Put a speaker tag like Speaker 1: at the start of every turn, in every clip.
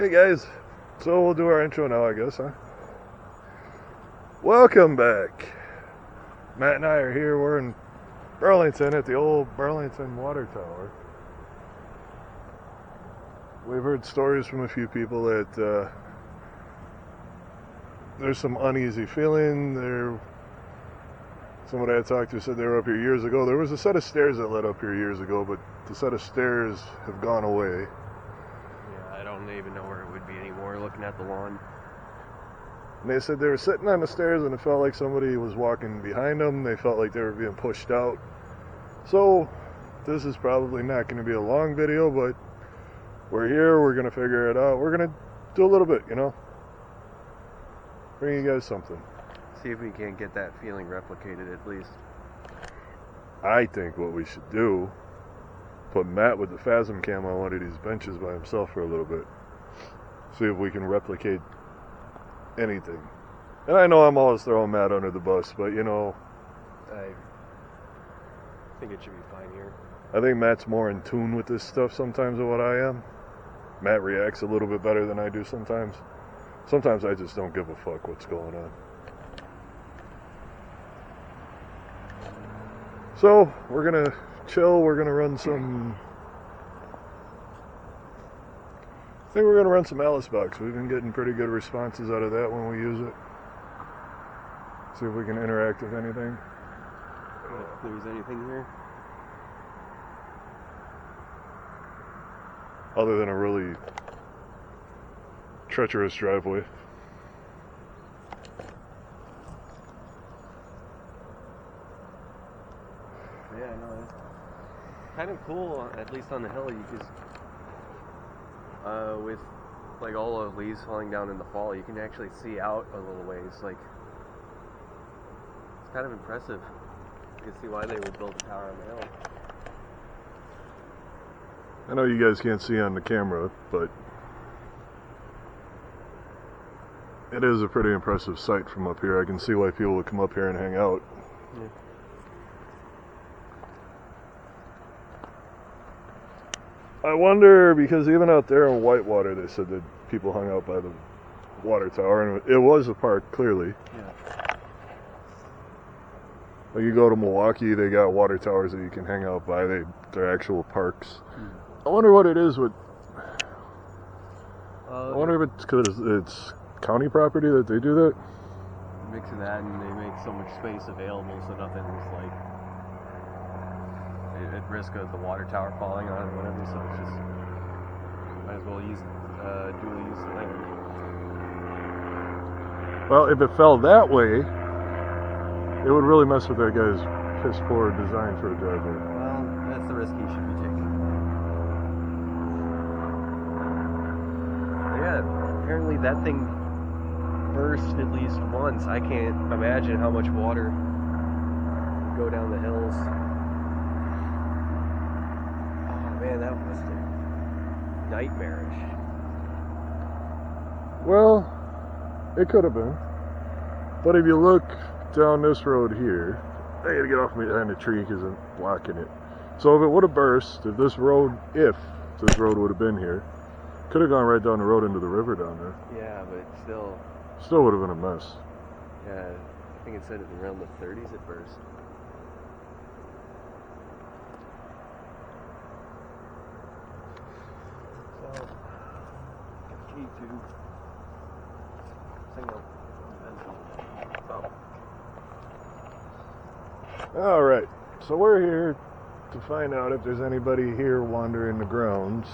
Speaker 1: Hey guys, so we'll do our intro now, I guess, huh? Welcome back. Matt and I are here. We're in Burlington at the Old Burlington Water Tower. We've heard stories from a few people that there's some uneasy feeling. Somebody I talked to said they were up here years ago. There was a set of stairs that led up here years ago, but the set of stairs have gone away.
Speaker 2: I don't even know where it would be anymore looking at the lawn.
Speaker 1: And they said they were sitting on the stairs and it felt like somebody was walking behind them. They felt like they were being pushed out. So this is probably not going to be a long video, but we're here. We're going to figure it out. We're going to do a little bit, bring you guys something.
Speaker 2: See if we can't get that feeling replicated at least.
Speaker 1: I think what we should do, put Matt with the Phasm cam on one of these benches by himself for a little bit. See if we can replicate anything. And I know I'm always throwing Matt under the bus, but
Speaker 2: I think it should be fine here.
Speaker 1: I think Matt's more in tune with this stuff sometimes than what I am. Matt reacts a little bit better than I do sometimes. Sometimes I just don't give a fuck what's going on. So, we're gonna chill, we're gonna run some... I think we're gonna run some Alice Box. We've been getting pretty good responses out of that when we use it. See if we can interact with anything.
Speaker 2: If there's anything here.
Speaker 1: Other than a really treacherous driveway.
Speaker 2: Yeah, no, it's kind of cool, at least on the hill, with like all the leaves falling down in the fall, you can actually see out a little ways. Like, it's kind of impressive. You can see why they would build a tower on the hill.
Speaker 1: I know you guys can't see on the camera, but it is a pretty impressive sight from up here. I can see why people would come up here and hang out.
Speaker 2: Yeah.
Speaker 1: I wonder, because even out there in Whitewater, they said that people hung out by the water tower, and it was a park, clearly.
Speaker 2: Yeah.
Speaker 1: Like you go to Milwaukee, they got water towers that you can hang out by. They're actual parks. I wonder what it is with... I wonder if it's because it's county property that they do that?
Speaker 2: Mix of that, and they make so much space available, so nothing's like at risk of the water tower falling on it or whatever, so it's just might as well dual use the land.
Speaker 1: Well, if it fell that way, it would really mess with that guy's piss poor design for a driveway.
Speaker 2: Well, that's the risk he should be taking. Yeah, apparently that thing burst at least once. I can't imagine how much water would go down the hills. Man, that was nightmarish.
Speaker 1: Well, it could have been. But if you look down this road here, I gotta get off behind the tree because I'm blocking it. So if it would have burst, if this road would have been here, could have gone right down the road into the river down there.
Speaker 2: Yeah, but
Speaker 1: Still would have been a mess.
Speaker 2: Yeah, I think it said around the 30s at burst. So, key to single.
Speaker 1: Alright, so we're here to find out if there's anybody here wandering the grounds.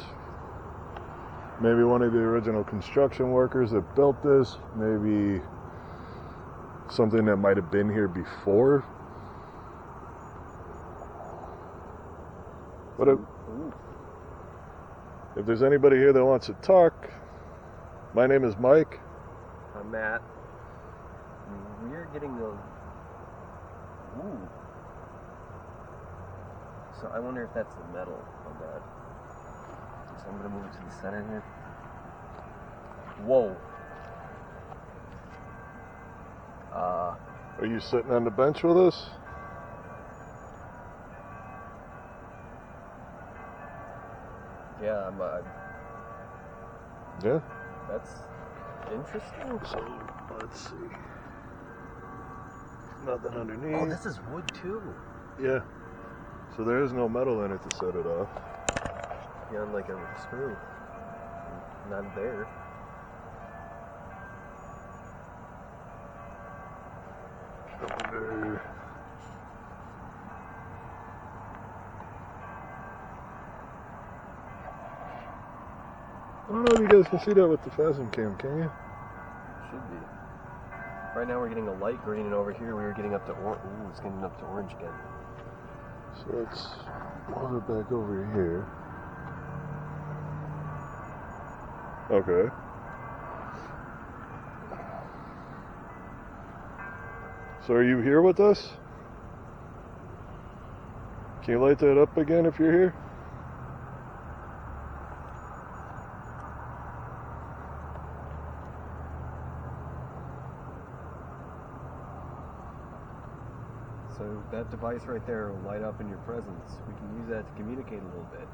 Speaker 1: Maybe one of the original construction workers that built this, maybe something that might have been here before. But if there's anybody here that wants to talk, my name is Mike.
Speaker 2: I'm Matt. We're getting the... Ooh. So I wonder if that's the metal on that. So I'm going to move it to the center here. Whoa.
Speaker 1: Are you sitting on the bench with us?
Speaker 2: Yeah, I'm
Speaker 1: Yeah?
Speaker 2: That's interesting.
Speaker 1: So, let's see. Nothing underneath.
Speaker 2: Oh, this is wood too.
Speaker 1: Yeah. So there is no metal in it to set it off.
Speaker 2: Yeah, like a screw. Not there.
Speaker 1: Shoulder. I don't know if you guys can see that with the Phasm cam, can you?
Speaker 2: Should be. Right now we're getting a light green, and over here we were getting up to orange. Ooh, it's getting up to orange again.
Speaker 1: So let's move it back over here. Okay. So are you here with us? Can you light that up again if you're here?
Speaker 2: So that device right there will light up in your presence. We can use that to communicate a little bit.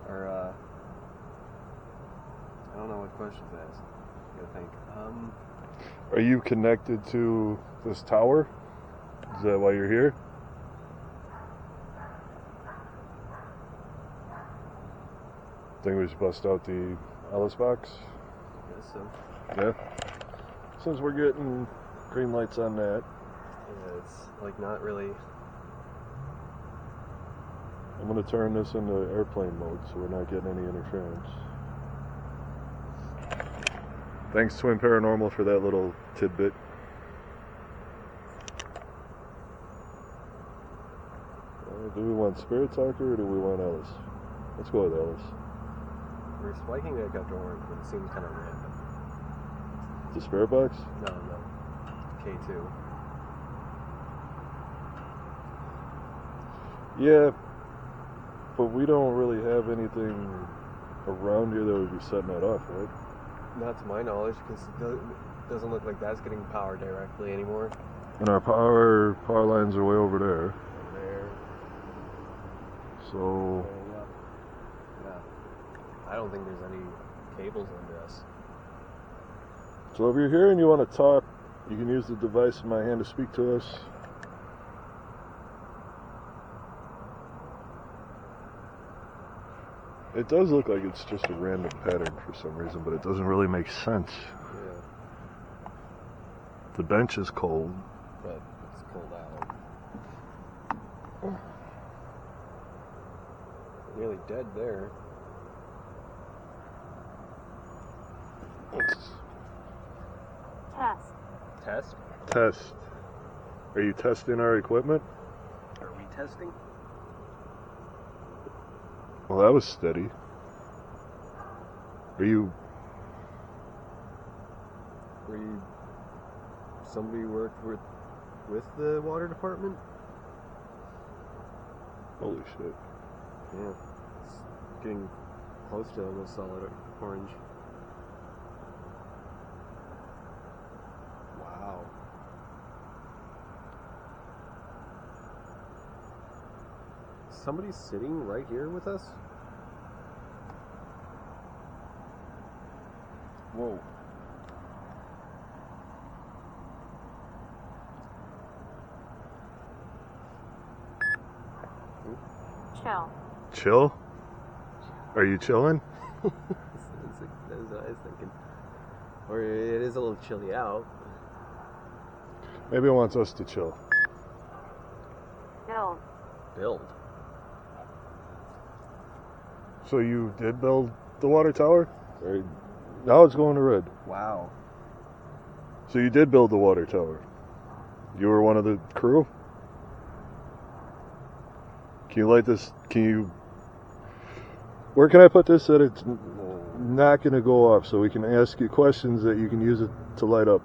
Speaker 2: Or, I don't know what questions to ask. I gotta think.
Speaker 1: Are you connected to this tower? Is that why you're here? Think we should bust out the Alice box?
Speaker 2: I guess so.
Speaker 1: Yeah. Since we're getting green lights on that,
Speaker 2: Yeah, it's like not really.
Speaker 1: I'm going to turn this into airplane mode so we're not getting any interference. Thanks, Twin Paranormal, for that little tidbit. Do we want Spirit Talker or do we want Alice? Let's go with Alice.
Speaker 2: We're spiking it up to orange, but it seems kind of random.
Speaker 1: The Spirit Box?
Speaker 2: No. K2.
Speaker 1: Yeah, but we don't really have anything around here that would be setting that off, right?
Speaker 2: Not to my knowledge, because it doesn't look like that's getting power directly anymore.
Speaker 1: And our power lines are way over there.
Speaker 2: There.
Speaker 1: So
Speaker 2: Yeah. I don't think there's any cables under us.
Speaker 1: So if you're here and you want to talk, you can use the device in my hand to speak to us. It does look like it's just a random pattern for some reason, but it doesn't really make sense.
Speaker 2: Yeah.
Speaker 1: The bench is cold.
Speaker 2: But it's cold out. Nearly dead there.
Speaker 3: Test.
Speaker 2: Test?
Speaker 1: Test. Are you testing our equipment?
Speaker 2: Are we testing?
Speaker 1: Well, that was steady. Are you...
Speaker 2: Were you... Somebody worked with the water department?
Speaker 1: Holy shit.
Speaker 2: Yeah. It's getting close to almost solid orange. Wow. Somebody's sitting right here with us? Whoa.
Speaker 3: Chill.
Speaker 1: Chill? Are you chilling?
Speaker 2: That's what I was thinking. Or it is a little chilly out.
Speaker 1: Maybe it wants us to chill.
Speaker 3: Build.
Speaker 2: Build.
Speaker 1: So you did build the water tower? Or now it's going to red.
Speaker 2: Wow.
Speaker 1: So you did build the water tower. You were one of the crew? Can you light this? Can you... Where can I put this so that it's not going to go off so we can ask you questions that you can use it to light up?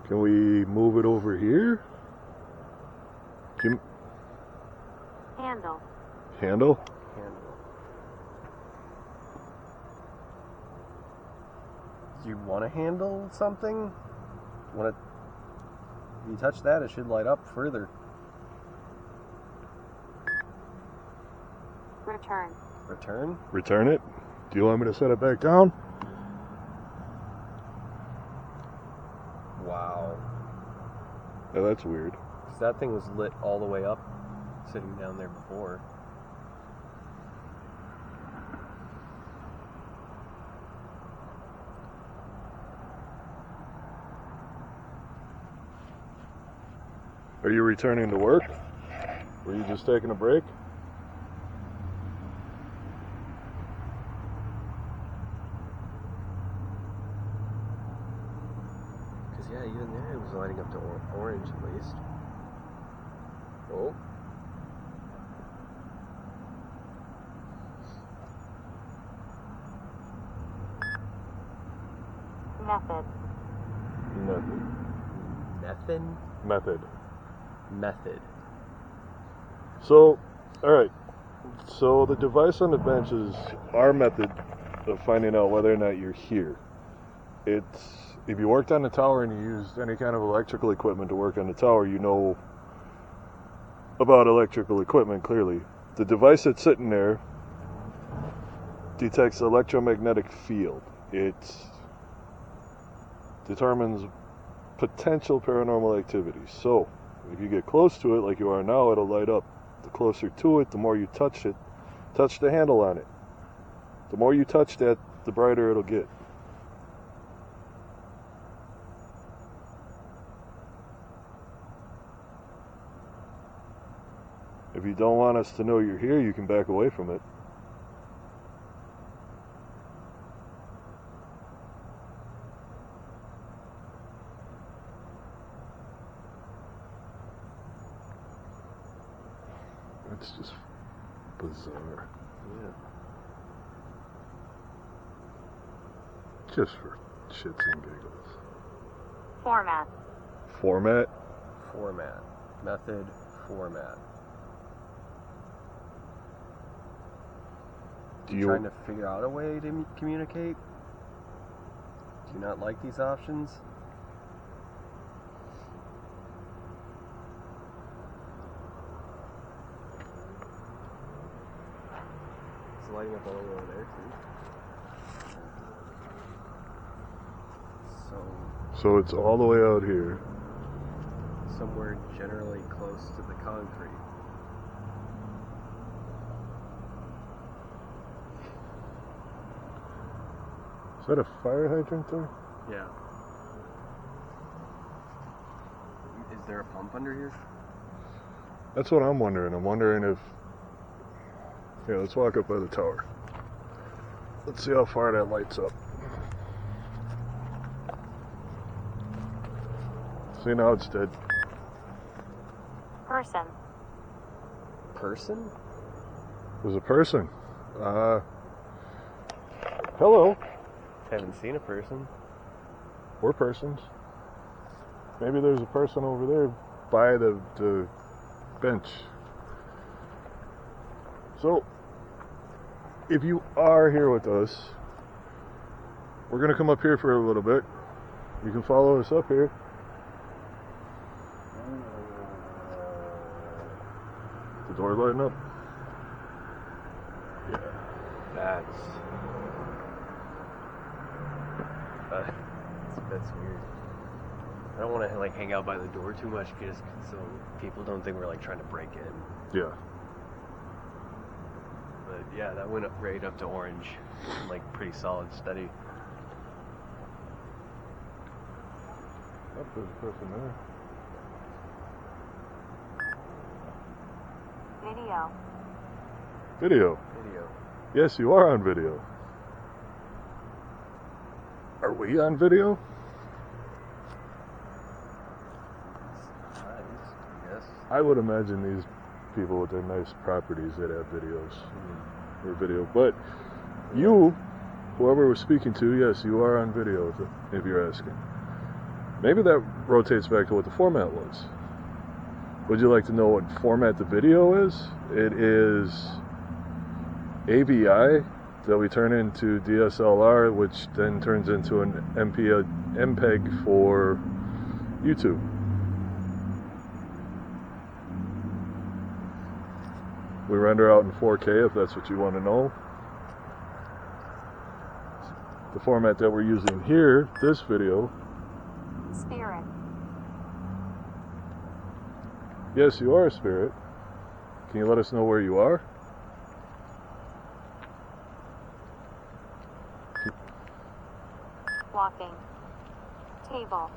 Speaker 1: Can we move it over here?
Speaker 3: Handle.
Speaker 1: Handle?
Speaker 2: Do you want to handle something? If you touch that, it should light up further.
Speaker 3: Return.
Speaker 2: Return?
Speaker 1: Return it. Do you want me to set it back down?
Speaker 2: Wow.
Speaker 1: Yeah, that's weird.
Speaker 2: 'Cause that thing was lit all the way up, sitting down there before.
Speaker 1: Are you returning to work? Were you just taking a break?
Speaker 2: Because, yeah, even there it was lighting up to orange at least. Oh.
Speaker 3: Method.
Speaker 1: Method.
Speaker 2: Method?
Speaker 1: Method.
Speaker 2: Method.
Speaker 1: So, alright. So the device on the bench is our method of finding out whether or not you're here. It's, if you worked on the tower and you used any kind of electrical equipment to work on the tower, you know about electrical equipment clearly. The device that's sitting there detects electromagnetic field. It determines potential paranormal activity. So, if you get close to it like you are now, it'll light up. The closer to it, the more you touch it, touch the handle on it. The more you touch that, the brighter it'll get. If you don't want us to know you're here, you can back away from it. It's just bizarre.
Speaker 2: Yeah.
Speaker 1: Just for shits and giggles.
Speaker 3: Format.
Speaker 1: Format?
Speaker 2: Format. Method. Format.
Speaker 1: Do you
Speaker 2: Trying to figure out a way to communicate? Do you not like these options? It's lighting up all over there too.
Speaker 1: So it's all the way out here.
Speaker 2: Somewhere generally close to the concrete.
Speaker 1: Is that a fire hydrant there?
Speaker 2: Yeah. Is there a pump under here?
Speaker 1: That's what I'm wondering. I'm wondering if... Yeah, let's walk up by the tower. Let's see how far that lights up. See, now it's dead.
Speaker 3: Person.
Speaker 2: Person?
Speaker 1: There's a person. Hello.
Speaker 2: Haven't seen a person.
Speaker 1: We're persons. Maybe there's a person over there by the bench. So, if you are here with us, we're going to come up here for a little bit. You can follow us up here. The door's lighting up. Yeah.
Speaker 2: That's weird. I don't want to like hang out by the door too much, just so people don't think we're like trying to break in.
Speaker 1: Yeah.
Speaker 2: But yeah, that went up right up to orange, like pretty solid, steady.
Speaker 1: Oh, there's a person there.
Speaker 3: Video.
Speaker 1: Video.
Speaker 2: Video.
Speaker 1: Yes, you are on video. Are we on video?
Speaker 2: Yes.
Speaker 1: I would imagine these people with their nice properties that have videos or video. But you, whoever we're speaking to, yes, you are on video if you're asking. Maybe that rotates back to what the format was. Would you like to know what format the video is? It is AVI. that we turn into DSLR, which then turns into an MPEG for YouTube. We render out in 4K if that's what you want to know. The format that we're using here, this video.
Speaker 3: Spirit.
Speaker 1: Yes, you are a spirit. Can you let us know where you are?
Speaker 3: Walking. Table.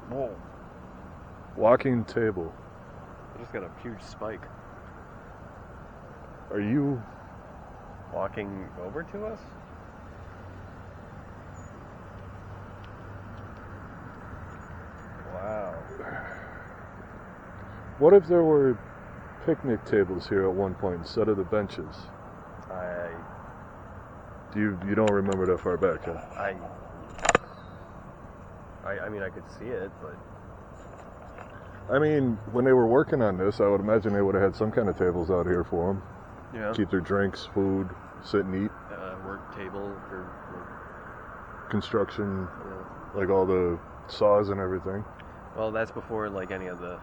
Speaker 2: Whoa.
Speaker 1: Walking table.
Speaker 2: I just got a huge spike.
Speaker 1: Are you
Speaker 2: Walking over to us? Wow.
Speaker 1: What if there were picnic tables here at one point instead of the benches? You don't remember that far back, huh?
Speaker 2: I mean, I could see it, but
Speaker 1: I mean, when they were working on this, I would imagine they would have had some kind of tables out here for them.
Speaker 2: yeah.
Speaker 1: Keep their drinks, food, sit and eat.
Speaker 2: Work table for
Speaker 1: Construction, like all the saws and everything.
Speaker 2: well, that's before like any of the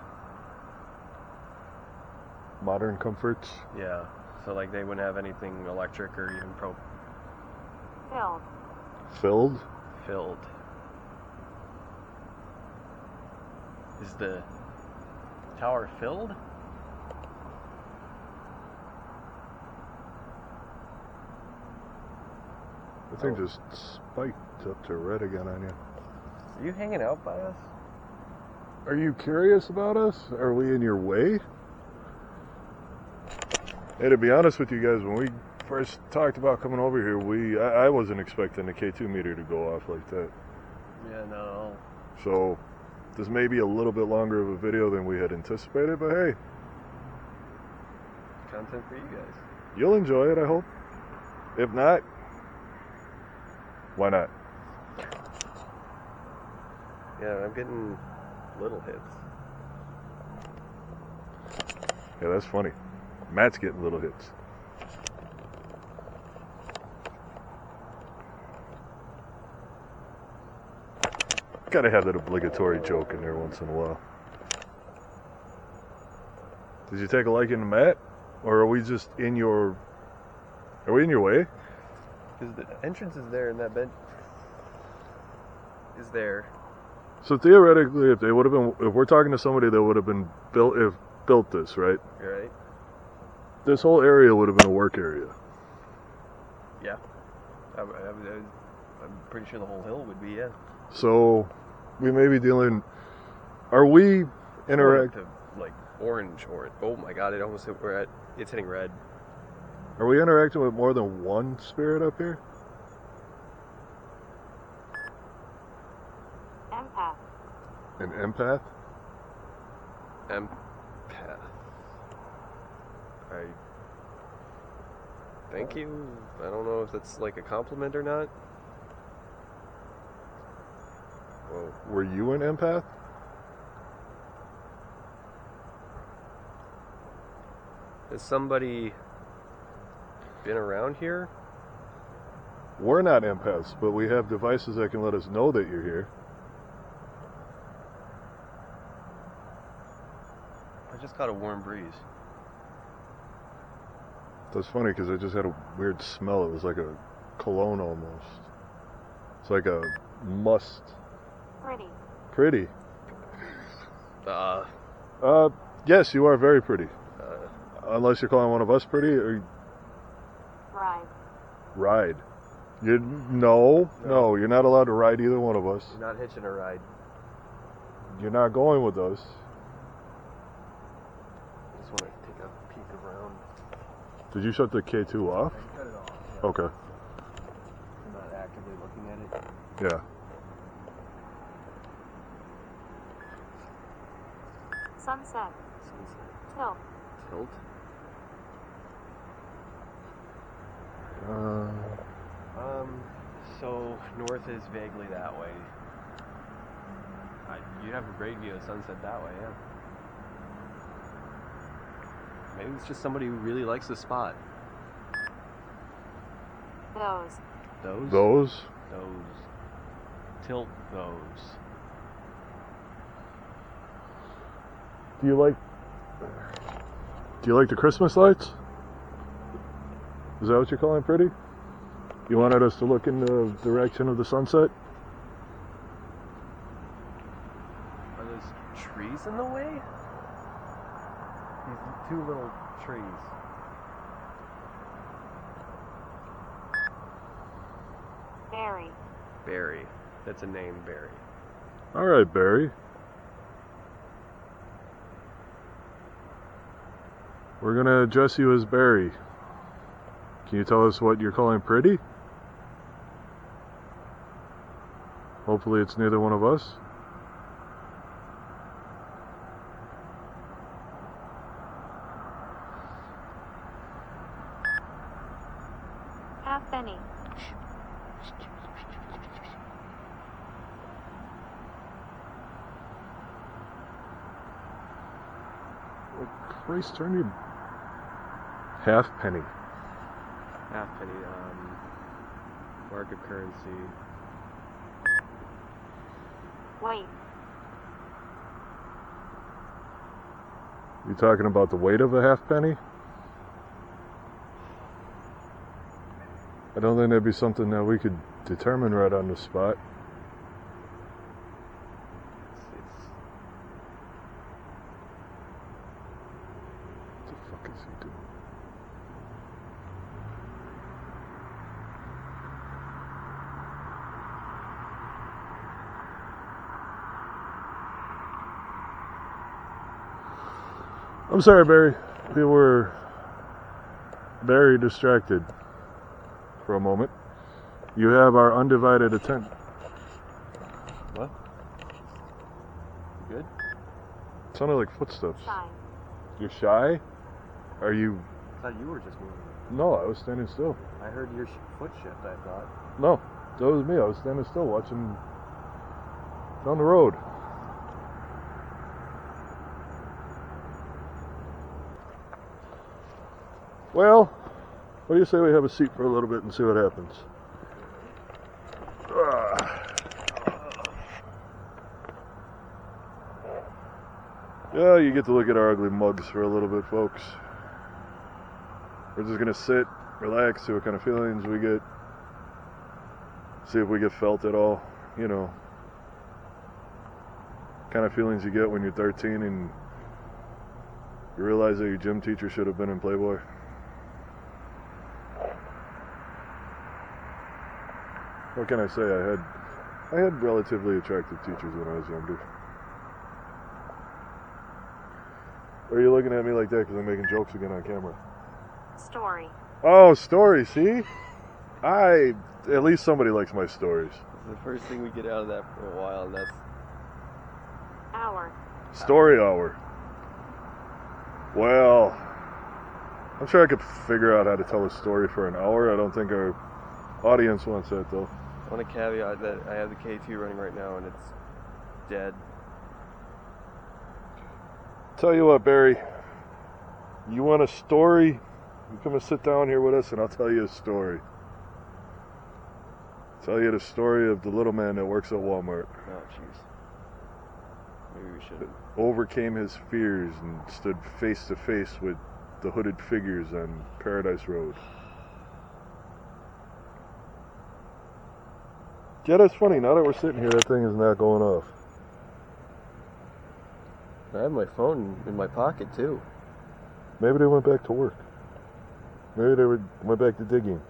Speaker 1: Modern comforts.
Speaker 2: yeah. So like they wouldn't have anything electric or even
Speaker 3: Filled.
Speaker 1: Filled?
Speaker 2: filled. Is the tower filled?
Speaker 1: The thing just spiked up to red again on you.
Speaker 2: Are you hanging out by us?
Speaker 1: Are you curious about us? Are we in your way? Hey, to be honest with you guys, when we first talked about coming over here, I wasn't expecting the K2 meter to go off like that.
Speaker 2: Yeah, no.
Speaker 1: So this may be a little bit longer of a video than we had anticipated, but hey,
Speaker 2: Content for you guys.
Speaker 1: you'll enjoy it, I hope. If not, why not?
Speaker 2: Yeah, I'm getting little hits.
Speaker 1: Yeah, that's funny. Matt's getting little hits. Gotta have that obligatory joke in there once in a while. Did you take a liking to Matt? Or are we just in your... Are we in your way?
Speaker 2: Because the entrance is there and that bed is there.
Speaker 1: So theoretically, if we're talking to somebody that would have been built this, right?
Speaker 2: Right?
Speaker 1: This whole area would have been a work area.
Speaker 2: Yeah. I'm pretty sure the whole hill would be, yeah.
Speaker 1: So we may be dealing... Are we interact...
Speaker 2: Like orange or oh my god, it almost hit red. It's hitting red.
Speaker 1: Are we interacting with more than one spirit up here?
Speaker 3: Empath.
Speaker 1: An empath?
Speaker 2: Empath. Thank you. I don't know if that's like a compliment or not. Whoa.
Speaker 1: Were you an empath?
Speaker 2: Has somebody been around here?
Speaker 1: We're not empaths, but we have devices that can let us know that you're here.
Speaker 2: I just got a warm breeze.
Speaker 1: That's funny because I just had a weird smell. It was like a cologne almost. It's like a must.
Speaker 3: Pretty.
Speaker 1: Pretty. Yes, you are very pretty. Unless you're calling one of us pretty, or
Speaker 3: Ride.
Speaker 1: ride. No, you're not allowed to ride either one of us.
Speaker 2: You're not hitching a ride.
Speaker 1: You're not going with us.
Speaker 2: I just want to take a peek around.
Speaker 1: Did you shut the K2 off?
Speaker 2: I cut it off. Yeah.
Speaker 1: Okay.
Speaker 2: I'm not actively looking at it.
Speaker 1: Yeah.
Speaker 3: Sunset.
Speaker 2: Sunset.
Speaker 3: Tilt.
Speaker 2: Tilt. So north is vaguely that way. You'd have a great view of sunset that way, yeah. Maybe it's just somebody who really likes the spot.
Speaker 3: Those.
Speaker 2: Those?
Speaker 1: Those?
Speaker 2: Those. Tilt those.
Speaker 1: Do you like the Christmas lights? Is that what you're calling pretty? You wanted us to look in the direction of the sunset?
Speaker 2: Are those trees in the way? These two little trees.
Speaker 3: Barry.
Speaker 2: Barry. That's a name, Barry.
Speaker 1: All right, Barry. We're gonna address you as Barry. Can you tell us what you're calling pretty? Hopefully it's neither one of us.
Speaker 3: Halfpenny.
Speaker 1: Oh, Christ, turn your halfpenny.
Speaker 2: Halfpenny, market currency.
Speaker 3: Wait.
Speaker 1: You talking about the weight of a halfpenny? I don't think that'd be something that we could determine right on the spot. What the fuck is he doing? I'm sorry, Barry. We were very distracted for a moment. You have our undivided attention.
Speaker 2: What? You good?
Speaker 1: It sounded like footsteps.
Speaker 3: Shy.
Speaker 1: You're shy? Are you?
Speaker 2: I thought you were just moving.
Speaker 1: No, I was standing still.
Speaker 2: I heard your foot shift, I thought.
Speaker 1: No, that was me. I was standing still watching down the road. Well, what do you say we have a seat for a little bit and see what happens? Yeah, you get to look at our ugly mugs for a little bit, folks. We're just gonna sit, relax, see what kind of feelings we get. See if we get felt at all, you know. Kind of feelings you get when you're 13 and you realize that your gym teacher should have been in Playboy. What can I say? I had relatively attractive teachers when I was younger. Or are you looking at me like that because I'm making jokes again on camera?
Speaker 3: Story.
Speaker 1: Oh, story, see? At least somebody likes my stories.
Speaker 2: It's the first thing we get out of that for a while, and that's
Speaker 3: Hour.
Speaker 1: Story hour. Well, I'm sure I could figure out how to tell a story for an hour. I don't think our audience wants that, though.
Speaker 2: I want to caveat that I have the K2 running right now, and it's dead.
Speaker 1: Tell you what, Barry. You want a story? You come and sit down here with us, and I'll tell you a story. Tell you the story of the little man that works at Walmart.
Speaker 2: Oh, jeez. Maybe we should.
Speaker 1: Overcame his fears and stood face to face with the hooded figures on Paradise Road. Yeah, that's funny. Now that we're sitting here, that thing is not going off.
Speaker 2: I have my phone in my pocket, too.
Speaker 1: Maybe they went back to work. Maybe they went back to digging.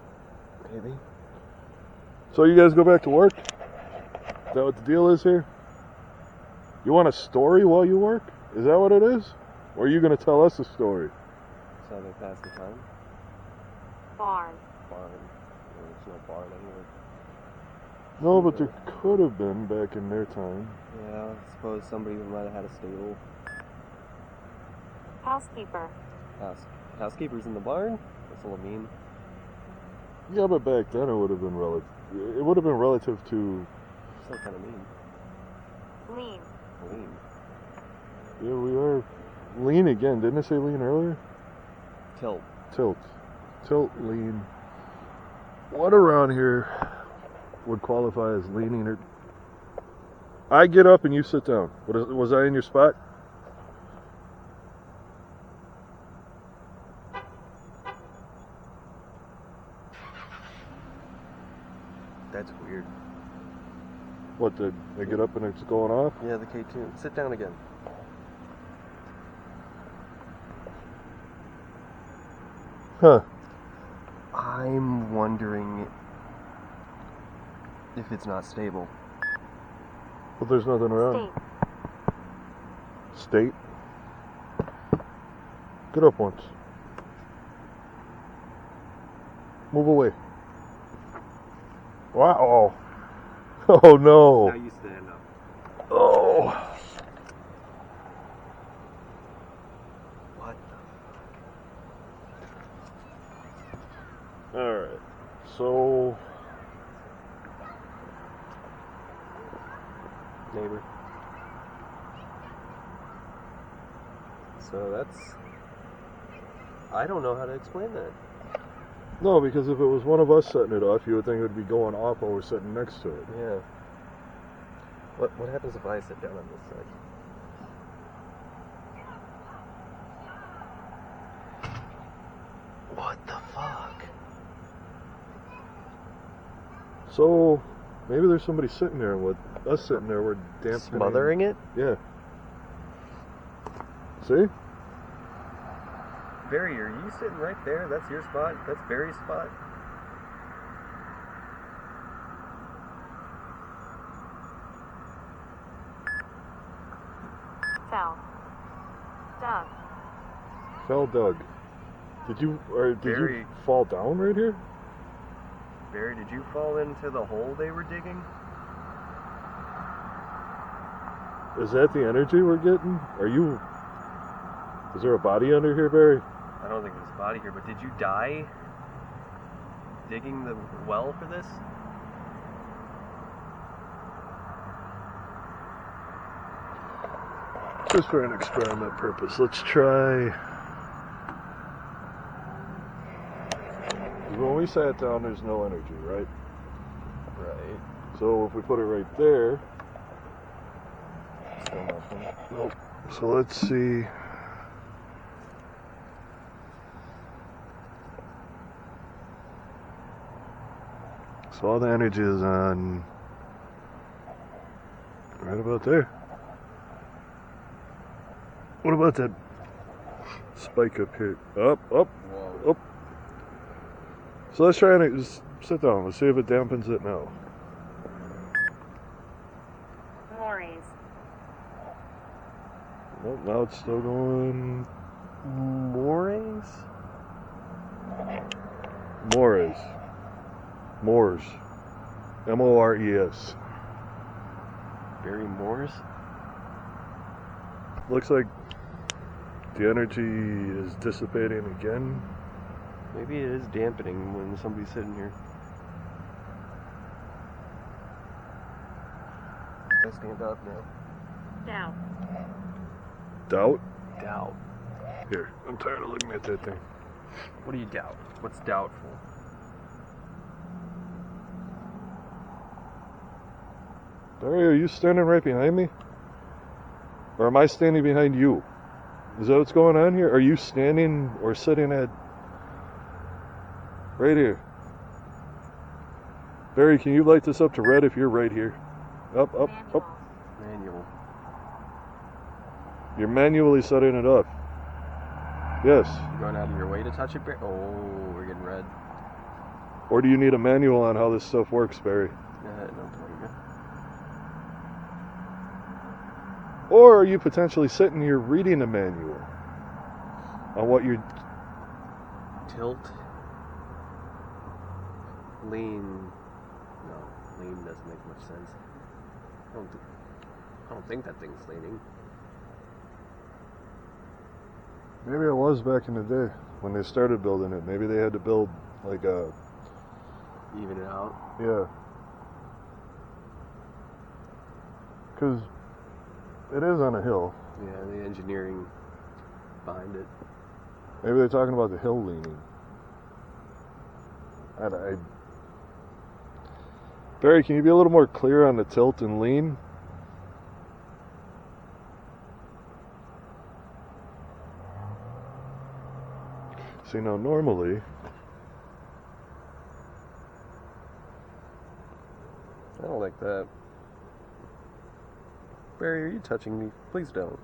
Speaker 2: Maybe.
Speaker 1: So you guys go back to work? Is that what the deal is here? You want a story while you work? Is that what it is? Or are you going to tell us a story?
Speaker 2: That's how they pass the time.
Speaker 3: Barn.
Speaker 2: Barn. There's no barn anywhere.
Speaker 1: No, but there could have been back in their time.
Speaker 2: Yeah, I suppose somebody might have had a stable.
Speaker 3: Housekeeper.
Speaker 2: Housekeeper's in the barn? That's a little mean.
Speaker 1: Yeah, but back then it would have been relative. It would have been relative to.
Speaker 2: Still kind of mean.
Speaker 3: Lean.
Speaker 2: Lean.
Speaker 1: Yeah, we are lean again. Didn't I say lean earlier?
Speaker 2: Tilt.
Speaker 1: Tilt, lean. What around here would qualify as leaning? Or I get up and you sit down. Was I in your spot?
Speaker 2: That's weird.
Speaker 1: What, did I get up and it's going off?
Speaker 2: Yeah, the K2. Sit down again.
Speaker 1: Huh.
Speaker 2: I'm wondering if it's not stable.
Speaker 1: But there's nothing around.
Speaker 3: State.
Speaker 1: State? Get up once. Move away. Wow. Oh no.
Speaker 2: Now you stand up.
Speaker 1: Oh.
Speaker 2: What the fuck?
Speaker 1: Alright. So
Speaker 2: Neighbor. So that's... I don't know how to explain that.
Speaker 1: no, because if it was one of us setting it off, you would think it would be going off while we're sitting next to it.
Speaker 2: Yeah. What happens if I sit down on this side? What the fuck?
Speaker 1: So maybe there's somebody sitting there, and with us sitting there, we're dampening.
Speaker 2: Smothering it?
Speaker 1: Yeah. See?
Speaker 2: Barry, are you sitting right there? That's your spot? That's Barry's spot?
Speaker 3: Fell. Dug.
Speaker 1: Fell Doug. Did you
Speaker 2: Barry.
Speaker 1: you fall down right here?
Speaker 2: Barry, did you fall into the hole they were digging?
Speaker 1: Is that the energy we're getting? Is there a body under here, Barry?
Speaker 2: I don't think there's a body here, but did you die digging the well for this?
Speaker 1: Just for an experiment purpose. Let's try. When we sat down, there's no energy, right?
Speaker 2: Right.
Speaker 1: So if we put it right there,
Speaker 2: Still nothing.
Speaker 1: nope. So let's see. So all the energy is on right about there. What about that spike up here? Up, up,
Speaker 2: Whoa.
Speaker 1: up. So let's try and just sit down. Let's see if it dampens it now.
Speaker 3: Mores.
Speaker 1: Nope, now it's still going.
Speaker 2: Moorings?
Speaker 1: Mores. Moors. M-O-R-E-S.
Speaker 2: Barry Moores?
Speaker 1: Looks like the energy is dissipating again.
Speaker 2: Maybe it is dampening when somebody's sitting here. I stand up now.
Speaker 3: Doubt.
Speaker 1: Doubt?
Speaker 2: Doubt.
Speaker 1: Here, I'm tired of looking at that thing.
Speaker 2: What do you doubt? What's doubtful?
Speaker 1: Barry, are you standing right behind me? Or am I standing behind you? Is that what's going on here? Are you standing or sitting at... right here? Barry, can you light this up to red if you're right here? Up, up,
Speaker 3: Manual.
Speaker 1: up.
Speaker 2: Manual.
Speaker 1: You're manually setting it up. Yes.
Speaker 2: You going out of your way to touch it, Barry? Oh, we're getting red.
Speaker 1: Or do you need a manual on how this stuff works, Barry?
Speaker 2: No blame you.
Speaker 1: Or are you potentially sitting here reading a manual on what you're...
Speaker 2: Tilt. Lean. No, lean doesn't make much sense. I don't think that thing's leaning.
Speaker 1: Maybe it was back in the day when they started building it. Maybe they had to build like a...
Speaker 2: Even it out.
Speaker 1: yeah. Because it is on a hill.
Speaker 2: Yeah, the engineering behind it.
Speaker 1: Maybe they're talking about the hill leaning. Barry, can you be a little more clear on the tilt and lean? See, now normally,
Speaker 2: I don't like that. Barry, are you touching me? Please don't.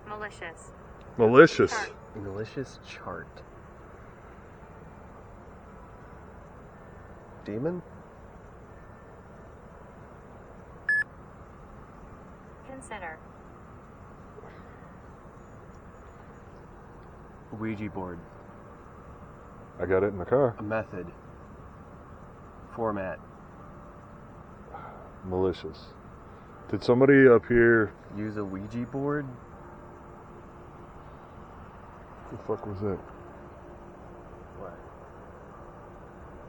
Speaker 3: Malicious.
Speaker 1: malicious.
Speaker 3: Chart.
Speaker 2: Malicious chart. Demon?
Speaker 3: Consider.
Speaker 2: Ouija board.
Speaker 1: I got it in the car.
Speaker 2: A method. Format.
Speaker 1: Malicious. Did somebody up here...
Speaker 2: Use a Ouija board?
Speaker 1: What the fuck was that?
Speaker 2: What?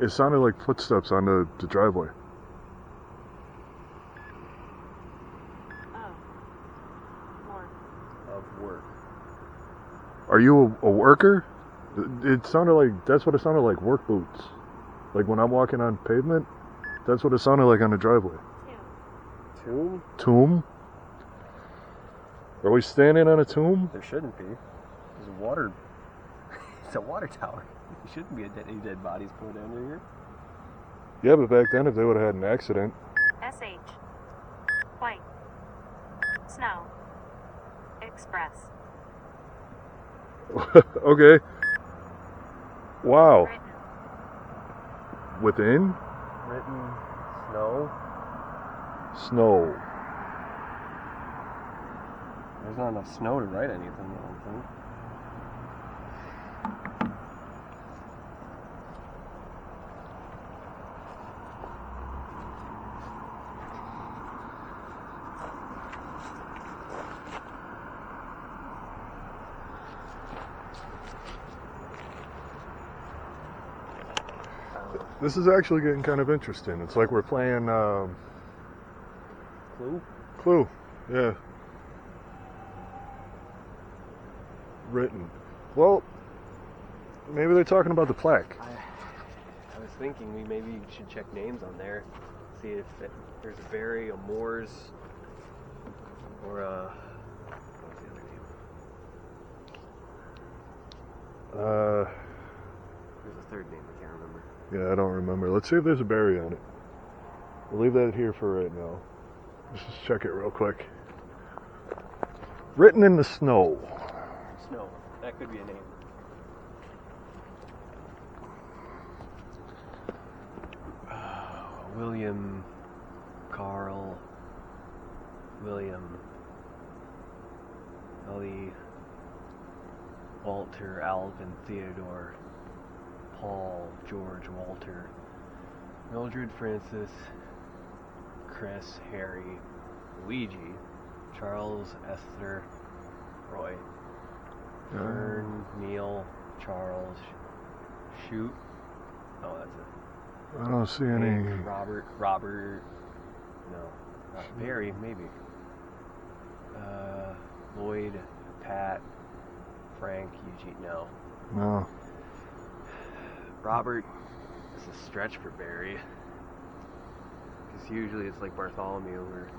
Speaker 1: It sounded like footsteps on the driveway.
Speaker 3: Oh. More.
Speaker 2: Of work.
Speaker 1: Are you a worker? It sounded like... That's what it sounded like, work boots. Like when I'm walking on pavement, that's what it sounded like on the driveway.
Speaker 2: Tomb?
Speaker 1: Tomb? Are we standing on a tomb?
Speaker 2: There shouldn't be. There's a water... It's a water tower. There shouldn't be any dead bodies put under here.
Speaker 1: Yeah, but back then if they would have had an accident...
Speaker 3: SH. White. Snow. Express.
Speaker 1: Okay. Wow.
Speaker 3: Written.
Speaker 1: Within?
Speaker 2: Written snow?
Speaker 1: Snow.
Speaker 2: There's not enough snow to write anything, I don't think.
Speaker 1: This is actually getting kind of interesting. It's like we're playing
Speaker 2: Clue?
Speaker 1: Clue. Yeah. Written. Well, maybe they're talking about the plaque.
Speaker 2: I was thinking we maybe should check names on there. See if there's a Barry, a Moores, or a... What was the other name? There's a third name, I can't remember.
Speaker 1: Yeah, I don't remember. Let's see if there's a berry on it. We'll leave that here for right now. Let's just check it real quick. Written in the snow.
Speaker 2: Snow. That could be a name. William, Carl, William, Ellie, Walter, Alvin, Theodore, Paul, George, Walter, Mildred, Francis, Chris, Harry, Luigi, Charles, Esther, Roy, Vern, Neil, Charles, Shoot. Oh, that's it.
Speaker 1: I don't see any.
Speaker 2: Hank, Robert, no, Barry, maybe. Lloyd, Pat, Frank, Eugene, no.
Speaker 1: No.
Speaker 2: Robert is a stretch for Barry. Because usually it's like Bartholomew or...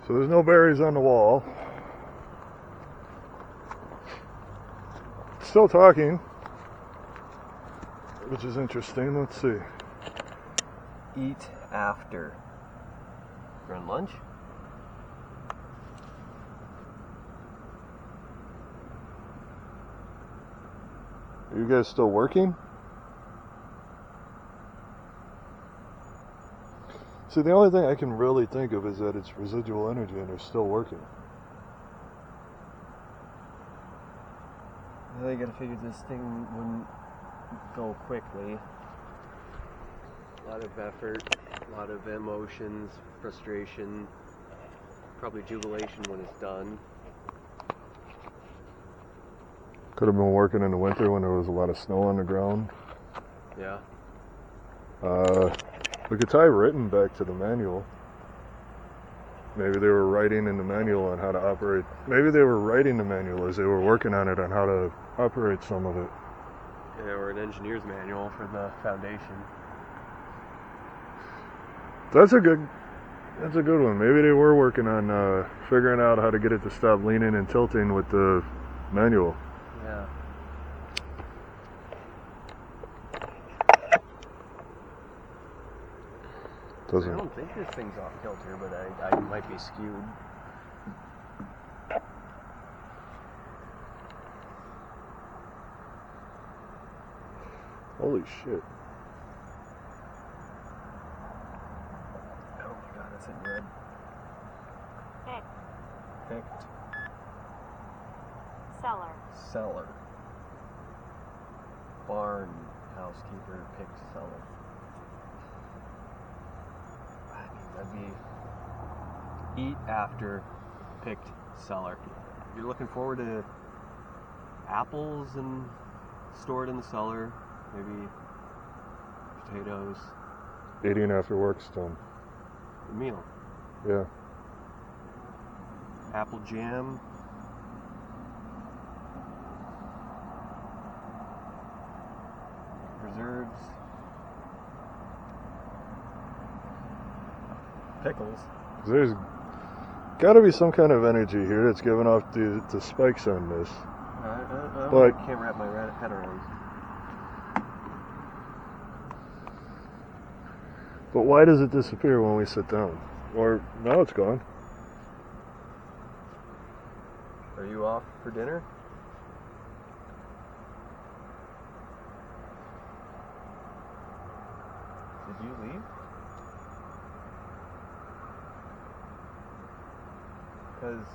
Speaker 1: So there's no berries on the wall. Still talking, which is interesting. Let's see.
Speaker 2: Eat after. Run lunch?
Speaker 1: Are you guys still working? See, the only thing I can really think of is that it's residual energy and they're still working.
Speaker 2: They gotta figure this thing wouldn't go quickly. A lot of effort, a lot of emotions, frustration, probably jubilation when it's done.
Speaker 1: Could have been working in the winter when there was a lot of snow on the ground.
Speaker 2: Yeah.
Speaker 1: We could tie written back to the manual. Maybe they were writing in the manual on how to operate. Maybe they were writing the manual as they were working on it on how to operate some of it.
Speaker 2: Yeah, or an engineer's manual for the foundation.
Speaker 1: That's a good one. Maybe they were working on figuring out how to get it to stop leaning and tilting with the manual.
Speaker 2: Yeah. I don't think this thing's off kilter, but I might be skewed.
Speaker 1: Holy shit.
Speaker 2: Oh my god, it's in red. Picked.
Speaker 3: Cellar.
Speaker 2: Cellar. Barn housekeeper picked cellar. I mean, that'd be eat after picked cellar. If you're looking forward to apples and stored in the cellar, maybe potatoes.
Speaker 1: Eating after work's done.
Speaker 2: Meal.
Speaker 1: Yeah.
Speaker 2: Apple jam. Preserves. Pickles.
Speaker 1: There's got to be some kind of energy here that's giving off the spikes on this.
Speaker 2: But I can't wrap my head around.
Speaker 1: But why does it disappear when we sit down? Or now it's gone.
Speaker 2: Are you off for dinner? Did you leave? Because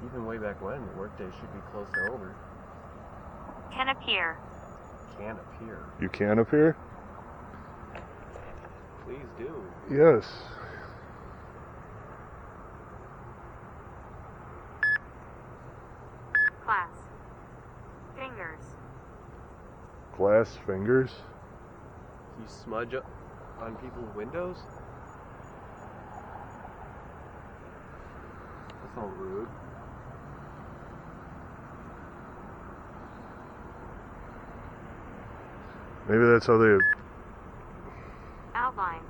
Speaker 2: even way back when, the workday should be close to over.
Speaker 3: Can appear.
Speaker 2: Can appear.
Speaker 1: You can appear?
Speaker 2: Please do.
Speaker 1: Yes.
Speaker 3: Class. Fingers.
Speaker 1: Glass fingers?
Speaker 2: You smudge on people's windows? That's all rude.
Speaker 1: Maybe that's how they...
Speaker 3: Outline.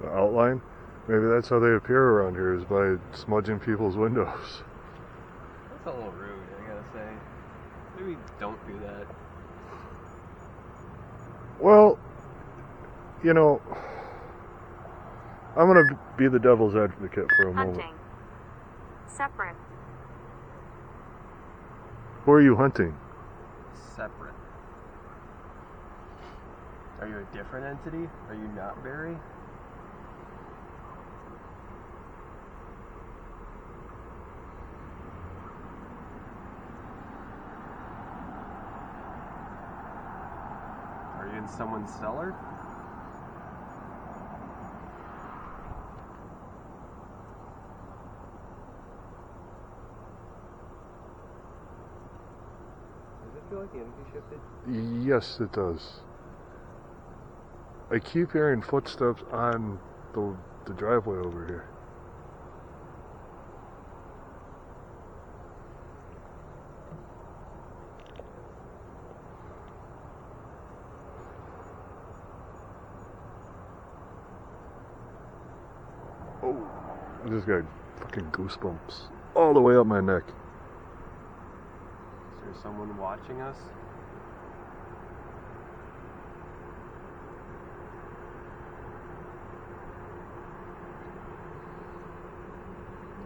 Speaker 1: The outline? Maybe that's how they appear around here, is by smudging people's windows.
Speaker 2: That's a little rude, I gotta say. Maybe don't do that.
Speaker 1: Well, you know, I'm going to be the devil's advocate for a moment.
Speaker 3: Hunting. Separate.
Speaker 1: Who are you hunting?
Speaker 2: Separate. Are you a different entity? Are you not Barry? Are you in someone's cellar? Does it feel like the energy shifted?
Speaker 1: Yes, it does. I keep hearing footsteps on the driveway over here. Oh, I just got fucking goosebumps all the way up my neck.
Speaker 2: Is there someone watching us?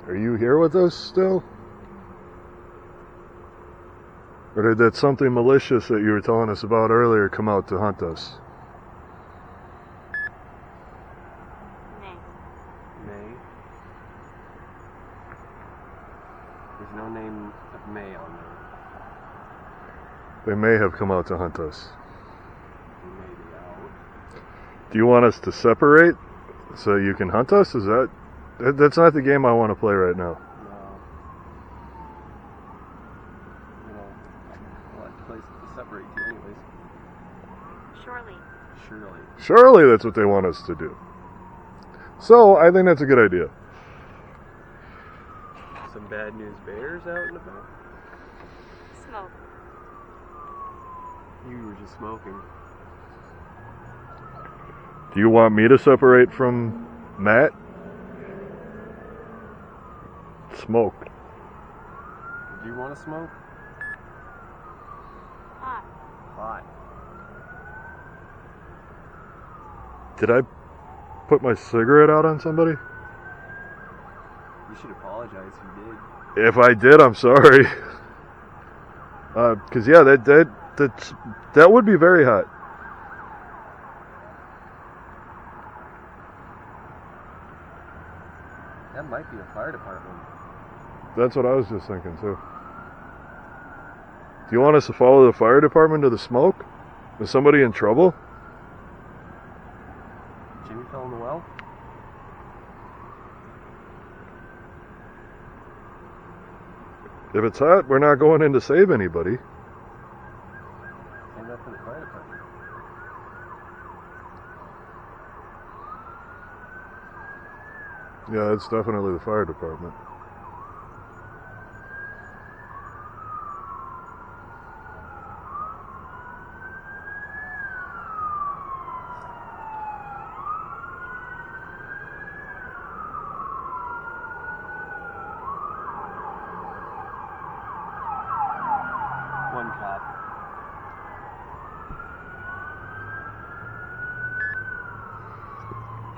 Speaker 1: Are you here with us still? Or did that something malicious that you were telling us about earlier come out to hunt us?
Speaker 3: Name.
Speaker 2: May. There's no name of May on there.
Speaker 1: They may have come out to hunt us.
Speaker 2: They may be out.
Speaker 1: Do you want us to separate so you can hunt us? Is that's not the game I want to play right now.
Speaker 2: No. We don't like the place to separate you anyways.
Speaker 3: Surely.
Speaker 2: Surely.
Speaker 1: Surely that's what they want us to do. So I think that's a good idea.
Speaker 2: Some bad news bears out and about?
Speaker 3: Smoke.
Speaker 2: You were just smoking.
Speaker 1: Do you want me to separate from Matt? Smoke.
Speaker 2: Do you want to smoke?
Speaker 3: Hot.
Speaker 2: Hot.
Speaker 1: Did I put my cigarette out on somebody?
Speaker 2: You should apologize if you did.
Speaker 1: If I did, I'm sorry. Cause yeah, that would be very hot.
Speaker 2: That might be a fire department.
Speaker 1: That's what I was just thinking too. Do you want us to follow the fire department to the smoke? Is somebody in trouble?
Speaker 2: Jimmy fell in the well?
Speaker 1: If it's hot, we're not going in to save anybody.
Speaker 2: Save that for the fire department.
Speaker 1: Yeah, it's definitely the fire department.
Speaker 2: One cop.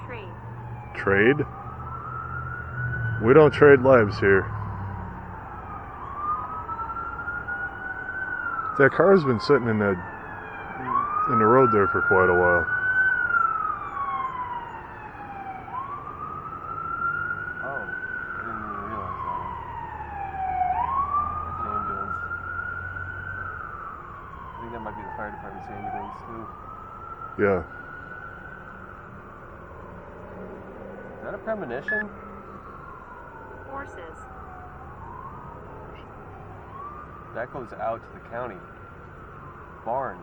Speaker 3: Tree.
Speaker 1: Trade? We don't trade lives here. That car's been sitting in the road there for quite a while.
Speaker 2: Oh, I didn't even realize that one. That's an ambulance. I think that might be the fire department's ambulance too.
Speaker 1: Yeah.
Speaker 2: Is that a premonition?
Speaker 3: Horses.
Speaker 2: That goes out to the county. Barn.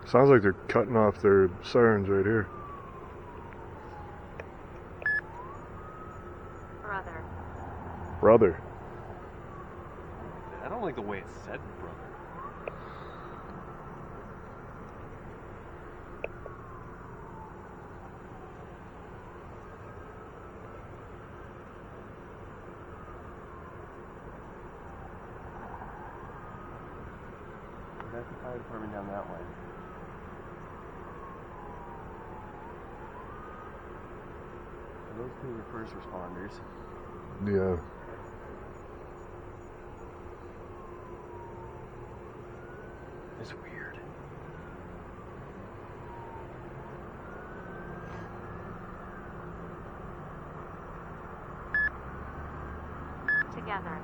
Speaker 1: Sounds like they're cutting off their sirens right here.
Speaker 3: Brother.
Speaker 1: Brother.
Speaker 2: I don't like the way it said brother. That's the fire department down that way. And those two are first responders.
Speaker 1: Yeah.
Speaker 2: It's weird.
Speaker 3: Together.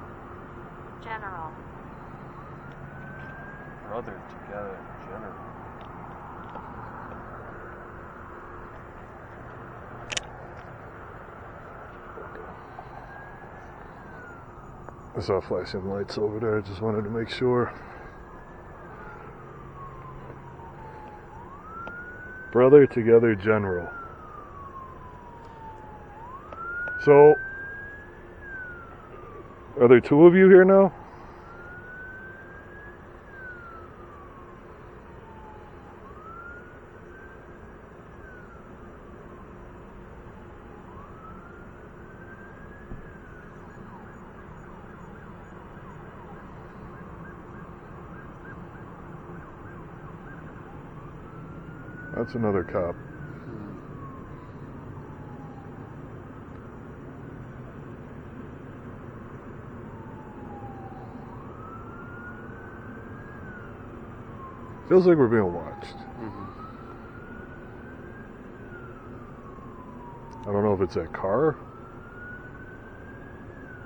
Speaker 3: General.
Speaker 2: Brother together, general.
Speaker 1: I saw flashing lights over there. I just wanted to make sure. Brother together, general. So, are there two of you here now? That's another cop. Feels like we're being watched. I don't know if it's that car,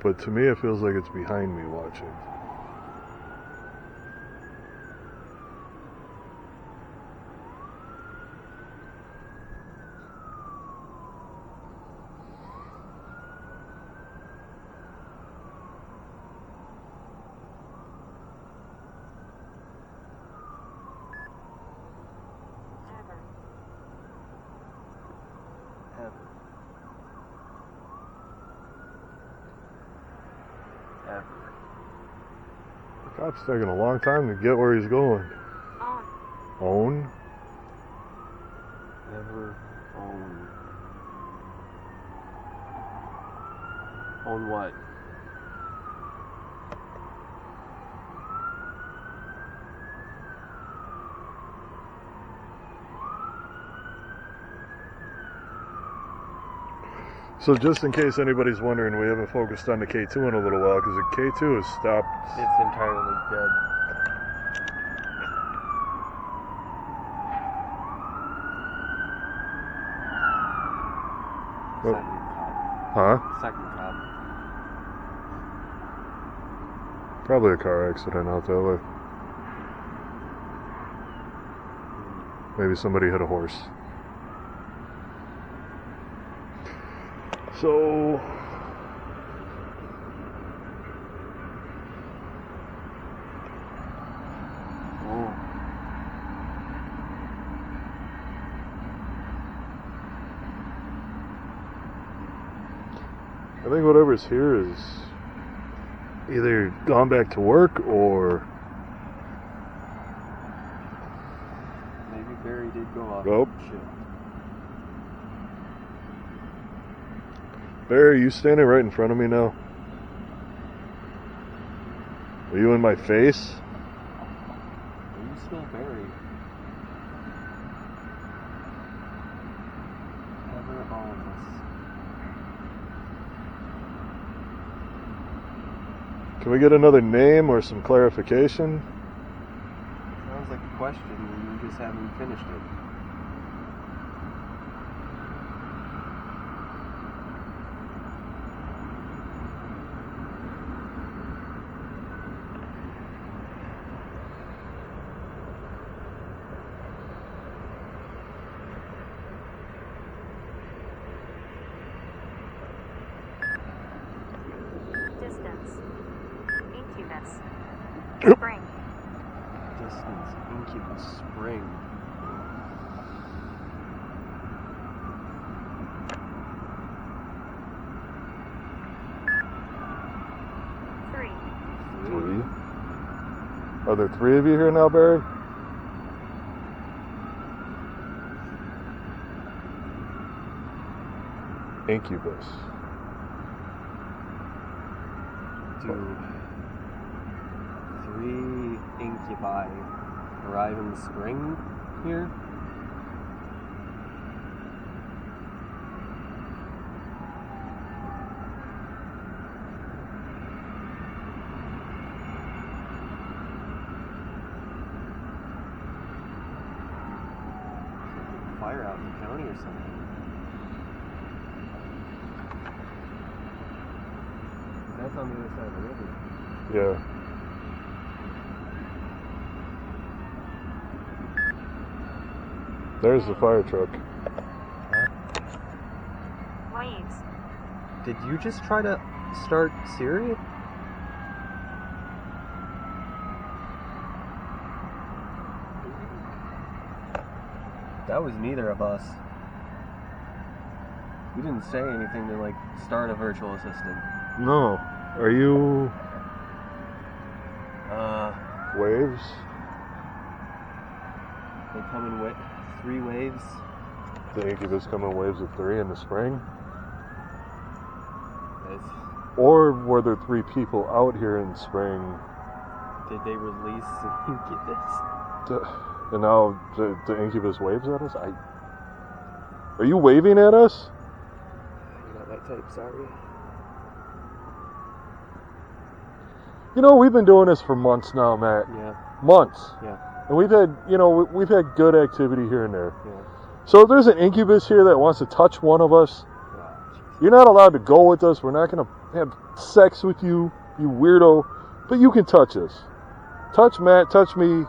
Speaker 1: but to me it feels like it's behind me watching.
Speaker 2: ever.
Speaker 1: The cop's taking a long time to get where he's going.
Speaker 3: Own.
Speaker 1: Own?
Speaker 2: Ever own. Own what?
Speaker 1: So just in case anybody's wondering, we haven't focused on the K2 in a little while because the K2 has stopped.
Speaker 2: It's entirely dead.
Speaker 1: Oh.
Speaker 2: Second cop.
Speaker 1: Huh?
Speaker 2: Second cop.
Speaker 1: Probably a car accident out that way. Maybe somebody hit a horse. So
Speaker 2: Oh.
Speaker 1: I think whatever's here is either gone back to work or
Speaker 2: Maybe Barry did go off.
Speaker 1: Nope.
Speaker 2: Shit.
Speaker 1: Barry, are you standing right in front of me now? Are you in my face?
Speaker 2: Are you still Barry? Ever owns.
Speaker 1: Can we get another name or some clarification?
Speaker 2: Sounds like a question and you just haven't finished it.
Speaker 3: Distance. Incubus.
Speaker 1: Yep.
Speaker 3: Spring.
Speaker 2: Distance, incubus, spring.
Speaker 3: Three.
Speaker 1: Three. Are there three of you here now, Barry? Incubus.
Speaker 2: Do 3 incubi arrive in the spring here? Fire out in the county or something. That's on the other side of the river.
Speaker 1: Yeah. There's the fire truck.
Speaker 3: Waves.
Speaker 2: Did you just try to start Siri? That was neither of us. We didn't say anything to, like, start a virtual assistant.
Speaker 1: No. Are you waves?
Speaker 2: They come in 3 waves.
Speaker 1: The incubus come in waves of 3 in the spring?
Speaker 2: Guys,
Speaker 1: Or were there 3 people out here in spring?
Speaker 2: did they release the incubus?
Speaker 1: And now the incubus waves at us? Are you waving at us?
Speaker 2: You're not my type, sorry.
Speaker 1: You know, we've been doing this for months now, Matt.
Speaker 2: Yeah,
Speaker 1: Months.
Speaker 2: yeah,
Speaker 1: And we've had, we've had good activity here and there.
Speaker 2: yeah.
Speaker 1: So if there's an incubus here that wants to touch one of us,
Speaker 2: Oh, jeez.
Speaker 1: you're not allowed to go with us. We're not going to have sex with you, you weirdo. But you can touch us. Touch Matt, touch me.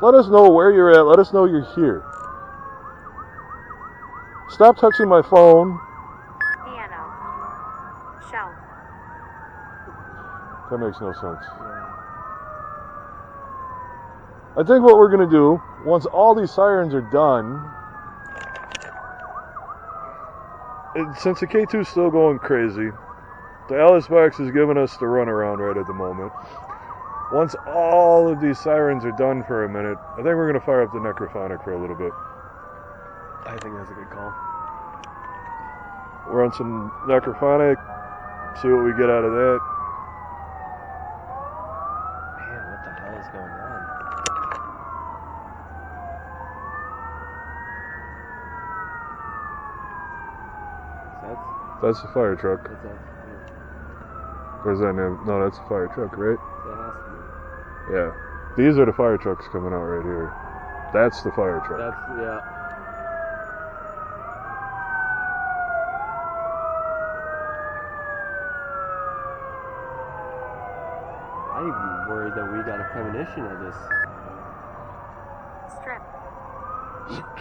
Speaker 1: Let us know where you're at. Let us know you're here. Stop touching my phone.
Speaker 3: Piano. Shelf.
Speaker 1: That makes no sense.
Speaker 2: Yeah.
Speaker 1: I think what we're going to do, once all these sirens are done, since the K2 is still going crazy, The Alice box is giving us the runaround right at the moment. Once all of these sirens are done for a minute, I think we're going to fire up the necrophonic for a little bit.
Speaker 2: I think that's a good call.
Speaker 1: We're on some necrophonic, see what we get out of that.
Speaker 2: Man, what the hell is going on?
Speaker 1: That's the fire truck.
Speaker 2: What's that?
Speaker 1: Or is that name? No, that's the fire truck, right?
Speaker 2: That has to be.
Speaker 1: Yeah. These are the fire trucks coming out right here. That's the fire truck.
Speaker 2: That's, yeah. I'm even worried that we got a premonition of this.
Speaker 3: Strip.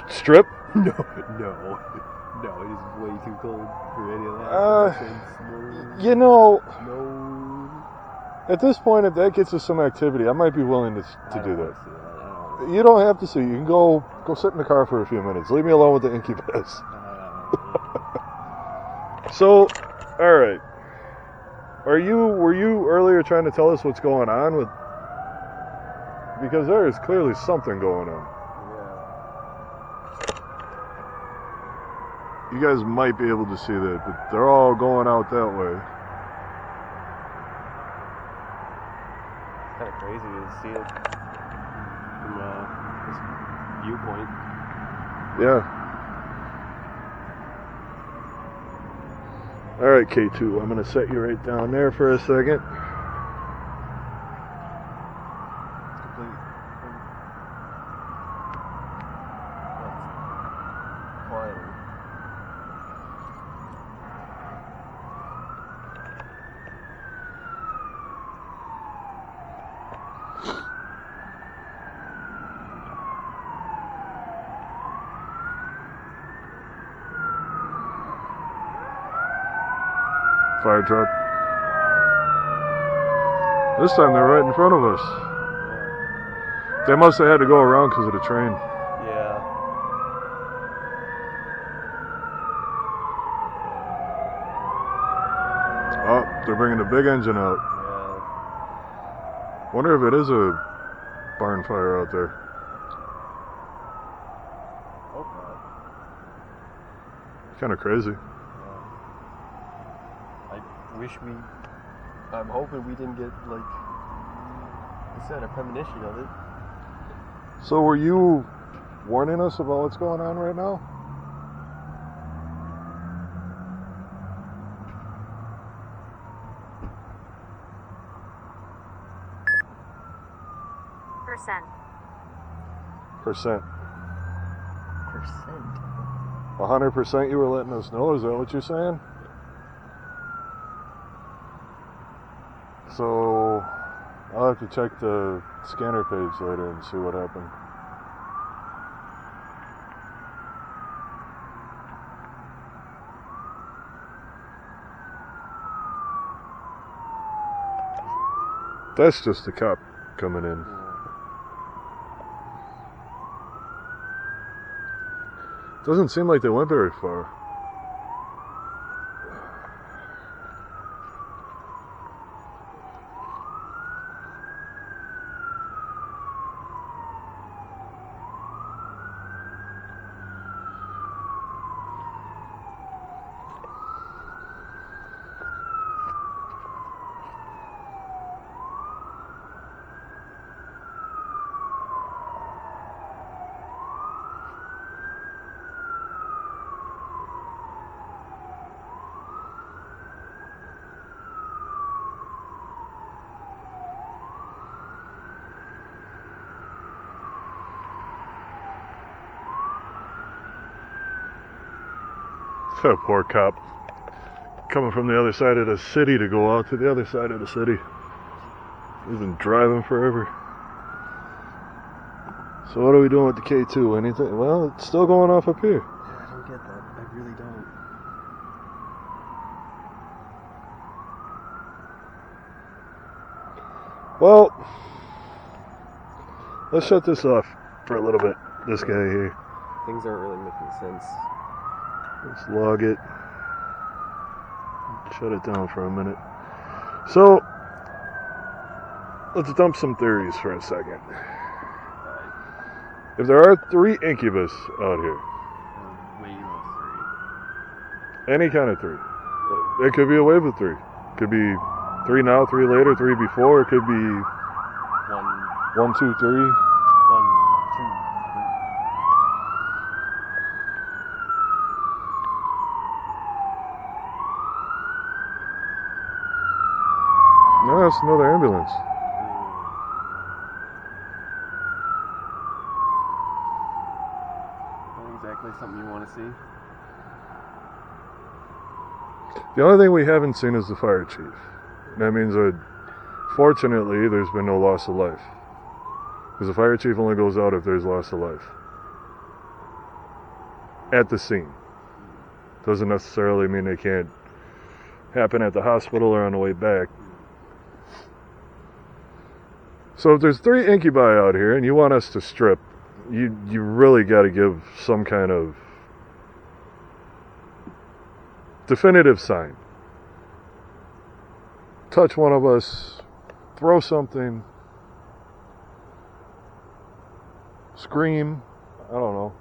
Speaker 1: Strip?
Speaker 2: No, it's way too cold for any of that. Nonsense.
Speaker 1: You know,
Speaker 2: No.
Speaker 1: at this point, if that gets us some activity, I might be willing to
Speaker 2: I
Speaker 1: do
Speaker 2: don't
Speaker 1: that.
Speaker 2: wanna see that. I don't wanna
Speaker 1: You don't have to see. You can go sit in the car for a few minutes. Leave me alone with the incubus.
Speaker 2: see
Speaker 1: So, all right. Were you earlier trying to tell us what's going on with? Because there is clearly something going on. You guys might be able to see that, but they're all going out that way.
Speaker 2: It's kind of crazy to see it from this viewpoint.
Speaker 1: Yeah. All right, K2, I'm going to set you right down there for a second.
Speaker 2: It's complete. That's quieter.
Speaker 1: Fire truck. This time they're right in front of us.
Speaker 2: Yeah.
Speaker 1: They must have had to go around because of the train.
Speaker 2: Yeah.
Speaker 1: Oh, they're bringing the big engine out.
Speaker 2: Yeah.
Speaker 1: Wonder if it is a barn fire out there.
Speaker 2: Hope not.
Speaker 1: Kind of crazy.
Speaker 2: I'm hoping we didn't get, like I said, a premonition of it.
Speaker 1: So were you warning us about what's going on right now?
Speaker 3: Percent.
Speaker 1: 100% you were letting us know? Is that what you're saying? So I'll have to check the scanner page later and see what happened. That's just the cop coming in. Doesn't seem like they went very far. That poor cop coming from the other side of the city to go out to the other side of the city. He's been driving forever. So what are we doing with the K2? Anything? Well, it's still going off up here.
Speaker 2: Yeah, I don't get that. I really don't.
Speaker 1: Well, let's shut this off for a little bit. This guy here.
Speaker 2: Things aren't really making sense.
Speaker 1: Let's log it. shut it down for a minute. So, let's dump some theories for a second. If there are 3 incubus out here,
Speaker 2: wave of 3.
Speaker 1: any kind of 3, it could be a wave of 3. Could be 3 now, 3 later, 3 before. It could be 1, 2, 3.
Speaker 2: 1, 2, 3.
Speaker 1: No, that's another ambulance.
Speaker 2: Not exactly something you want to see.
Speaker 1: The only thing we haven't seen is the fire chief. That means that, fortunately, there's been no loss of life. Because the fire chief only goes out if there's loss of life. At the scene. Doesn't necessarily mean they can't happen at the hospital or on the way back. So if there's 3 incubi out here and you want us to strip, you really got to give some kind of definitive sign. Touch one of us, throw something, scream, I don't know.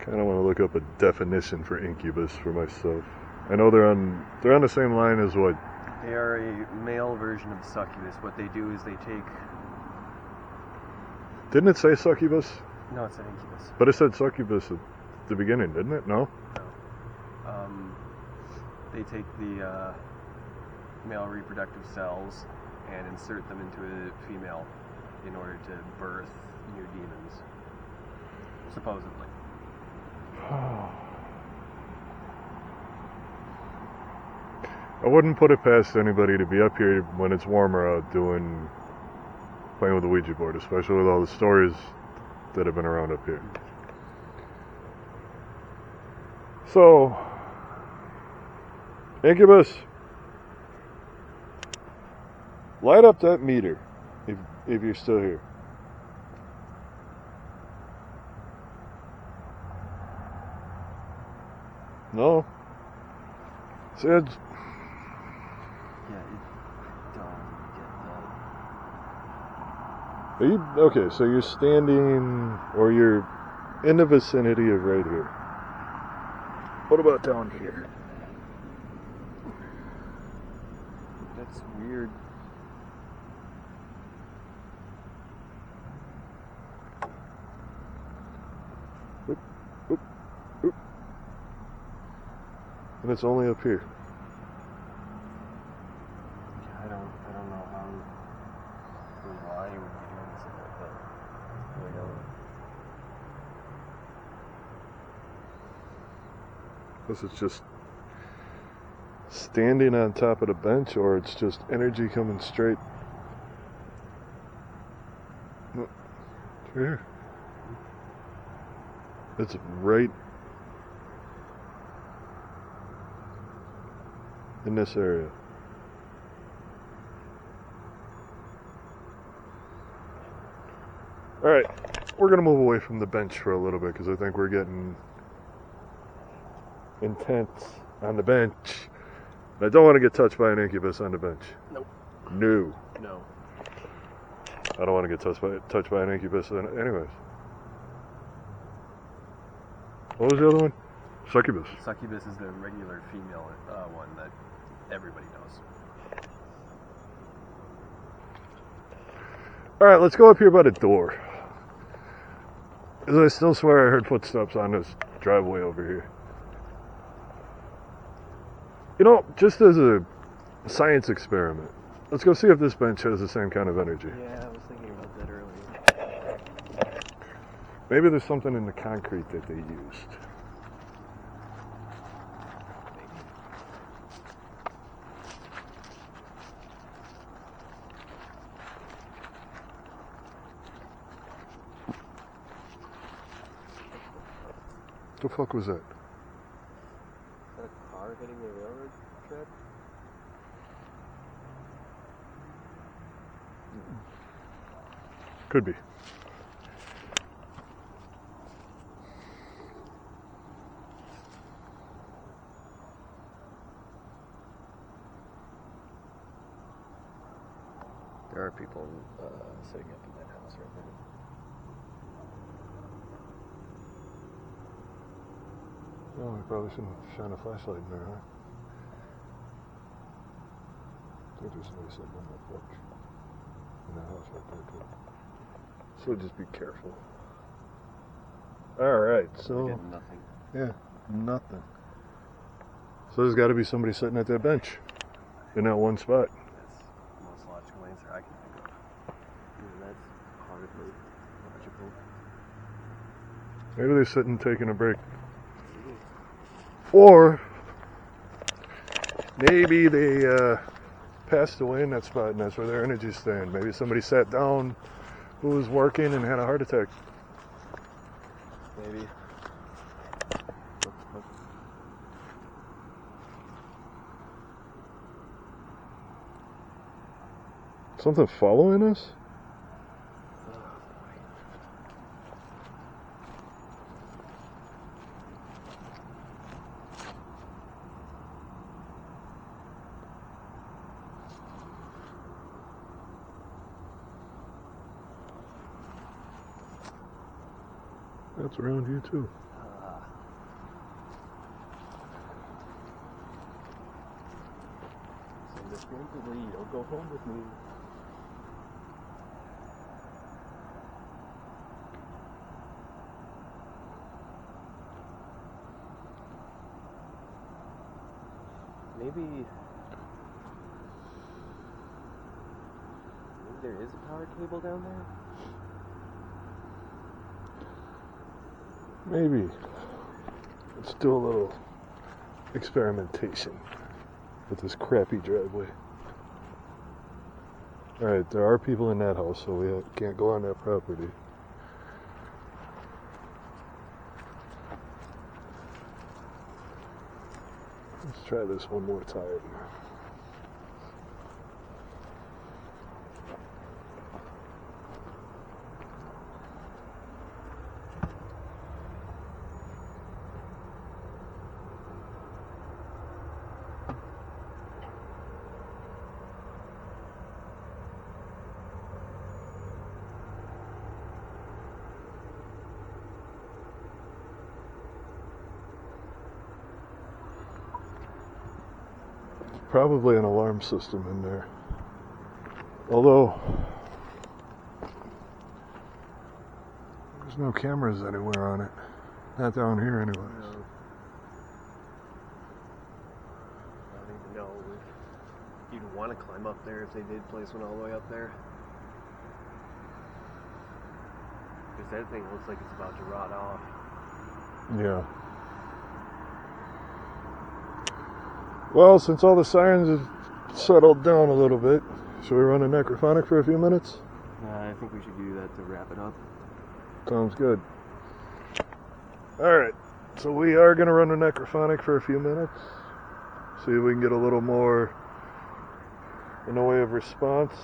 Speaker 1: Kind of want to look up a definition for incubus for myself. I know they're on the same line as what?
Speaker 2: They are a male version of succubus. What they do is they take...
Speaker 1: Didn't it say succubus?
Speaker 2: No, it's an incubus.
Speaker 1: But it said succubus at the beginning, didn't it? No?
Speaker 2: No. They take the male reproductive cells and insert them into a female in order to birth new demons. Supposedly.
Speaker 1: I wouldn't put it past anybody to be up here when it's warmer out playing with the Ouija board, especially with all the stories that have been around up here. So, incubus, light up that meter if you're still here. No. See, it's,
Speaker 2: Yeah, don't get
Speaker 1: are you okay? So you're standing, or you're in the vicinity of right here. What about down here?
Speaker 2: That's weird.
Speaker 1: Oop, oop, oop. And it's only up here.
Speaker 2: I don't know how or why you would be doing something like that. Really don't.
Speaker 1: This is just standing on top of the bench, or it's just energy coming straight. No, it's right here. It's right in this area. Alright, we're going to move away from the bench for a little bit because I think we're getting intense on the bench. And I don't want to get touched by an incubus on the bench.
Speaker 2: Nope.
Speaker 1: No.
Speaker 2: No.
Speaker 1: I don't want to get touched by an incubus anyways. What was the other one? Succubus.
Speaker 2: Succubus is the regular female one that everybody knows.
Speaker 1: Alright, let's go up here by the door. Because I still swear I heard footsteps on this driveway over here. You know, just as a science experiment, let's go see if this bench has the same kind of energy.
Speaker 2: Yeah, I was thinking about that earlier.
Speaker 1: Maybe there's something in the concrete that they used. What the fuck was that?
Speaker 2: Is that a car hitting the railroad track?
Speaker 1: Could be.
Speaker 2: There are people sitting up in that house right now.
Speaker 1: Oh, we probably shouldn't shine a flashlight in there, huh? I think there's somebody sitting on that porch. In that house right there, too. So just be careful. Alright, so...
Speaker 2: Getting nothing.
Speaker 1: Yeah, nothing. So there's got to be somebody sitting at that bench. In that one spot.
Speaker 2: That's the most logical answer I can think of. And that's hardly logical.
Speaker 1: Maybe they're sitting taking a break. Or maybe they passed away in that spot and that's where their energy's staying. Maybe somebody sat down who was working and had a heart attack.
Speaker 2: Maybe.
Speaker 1: Something following us? That's around you too.
Speaker 2: So this one, you'll go home with me. Maybe there is a power cable down there?
Speaker 1: Maybe. Let's do a little experimentation with this crappy driveway. Alright, there are people in that house, so we can't go on that property. Let's try this one more time. Probably an alarm system in there. Although, there's no cameras anywhere on it. Not down here anyways.
Speaker 2: No. I don't even know if you'd want to climb up there if they did place one all the way up there. Because that thing looks like it's about to rot off.
Speaker 1: Yeah. Well, since all the sirens have settled down a little bit, should we run a necrophonic for a few minutes?
Speaker 2: I think we should do that to wrap it up.
Speaker 1: Sounds good. Alright, so we are going to run a necrophonic for a few minutes. See if we can get a little more in the way of response.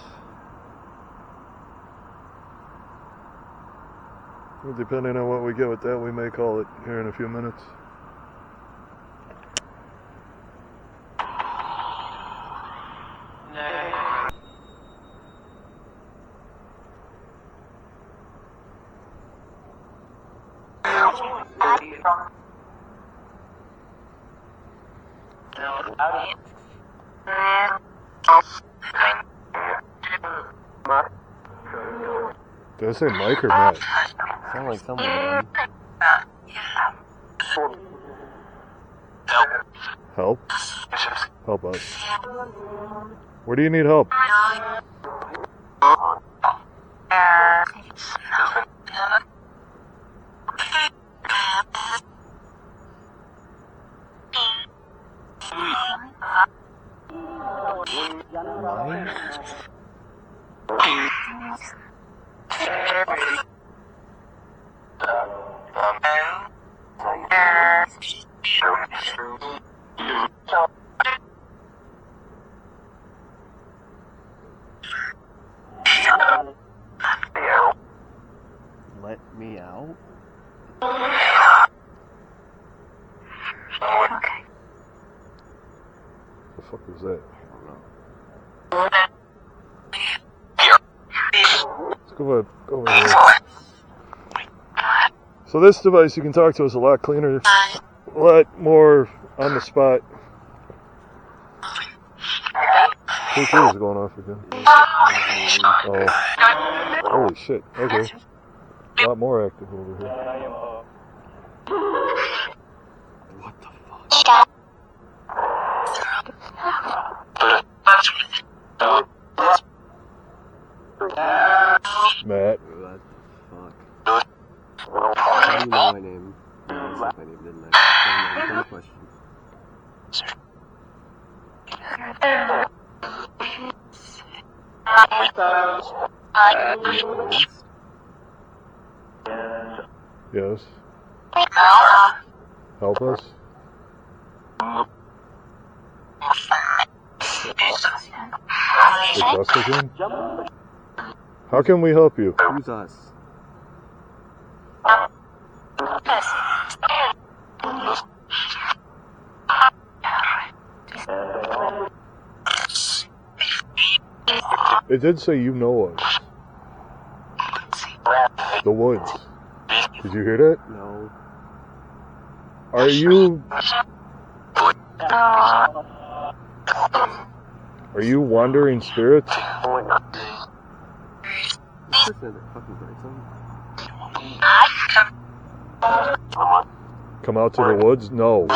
Speaker 1: Depending on what we get with that, we may call it here in a few minutes. Did I say Mike or Matt?
Speaker 2: Sound like someone of them.
Speaker 1: Help? Help us. Where do you need help?
Speaker 2: Mine?
Speaker 1: fuck was that?
Speaker 2: I don't know.
Speaker 1: Let's go over here. So this device, you can talk to us a lot cleaner, a lot more on the spot. Who is going off again? Oh, holy shit! Okay, a lot more active over here.
Speaker 2: What the fuck?
Speaker 1: Matt.
Speaker 2: What the fuck? How do you know my name? I said my name, didn't I? Dumb question.
Speaker 1: Yes. Help us. It's us again? How can we help you?
Speaker 2: Who's us?
Speaker 1: It did say you know us. The woods. Did you hear that?
Speaker 2: No.
Speaker 1: Are you... Are you wandering spirits?
Speaker 2: Is this a fucking bright zone?
Speaker 1: Come out to the woods? No.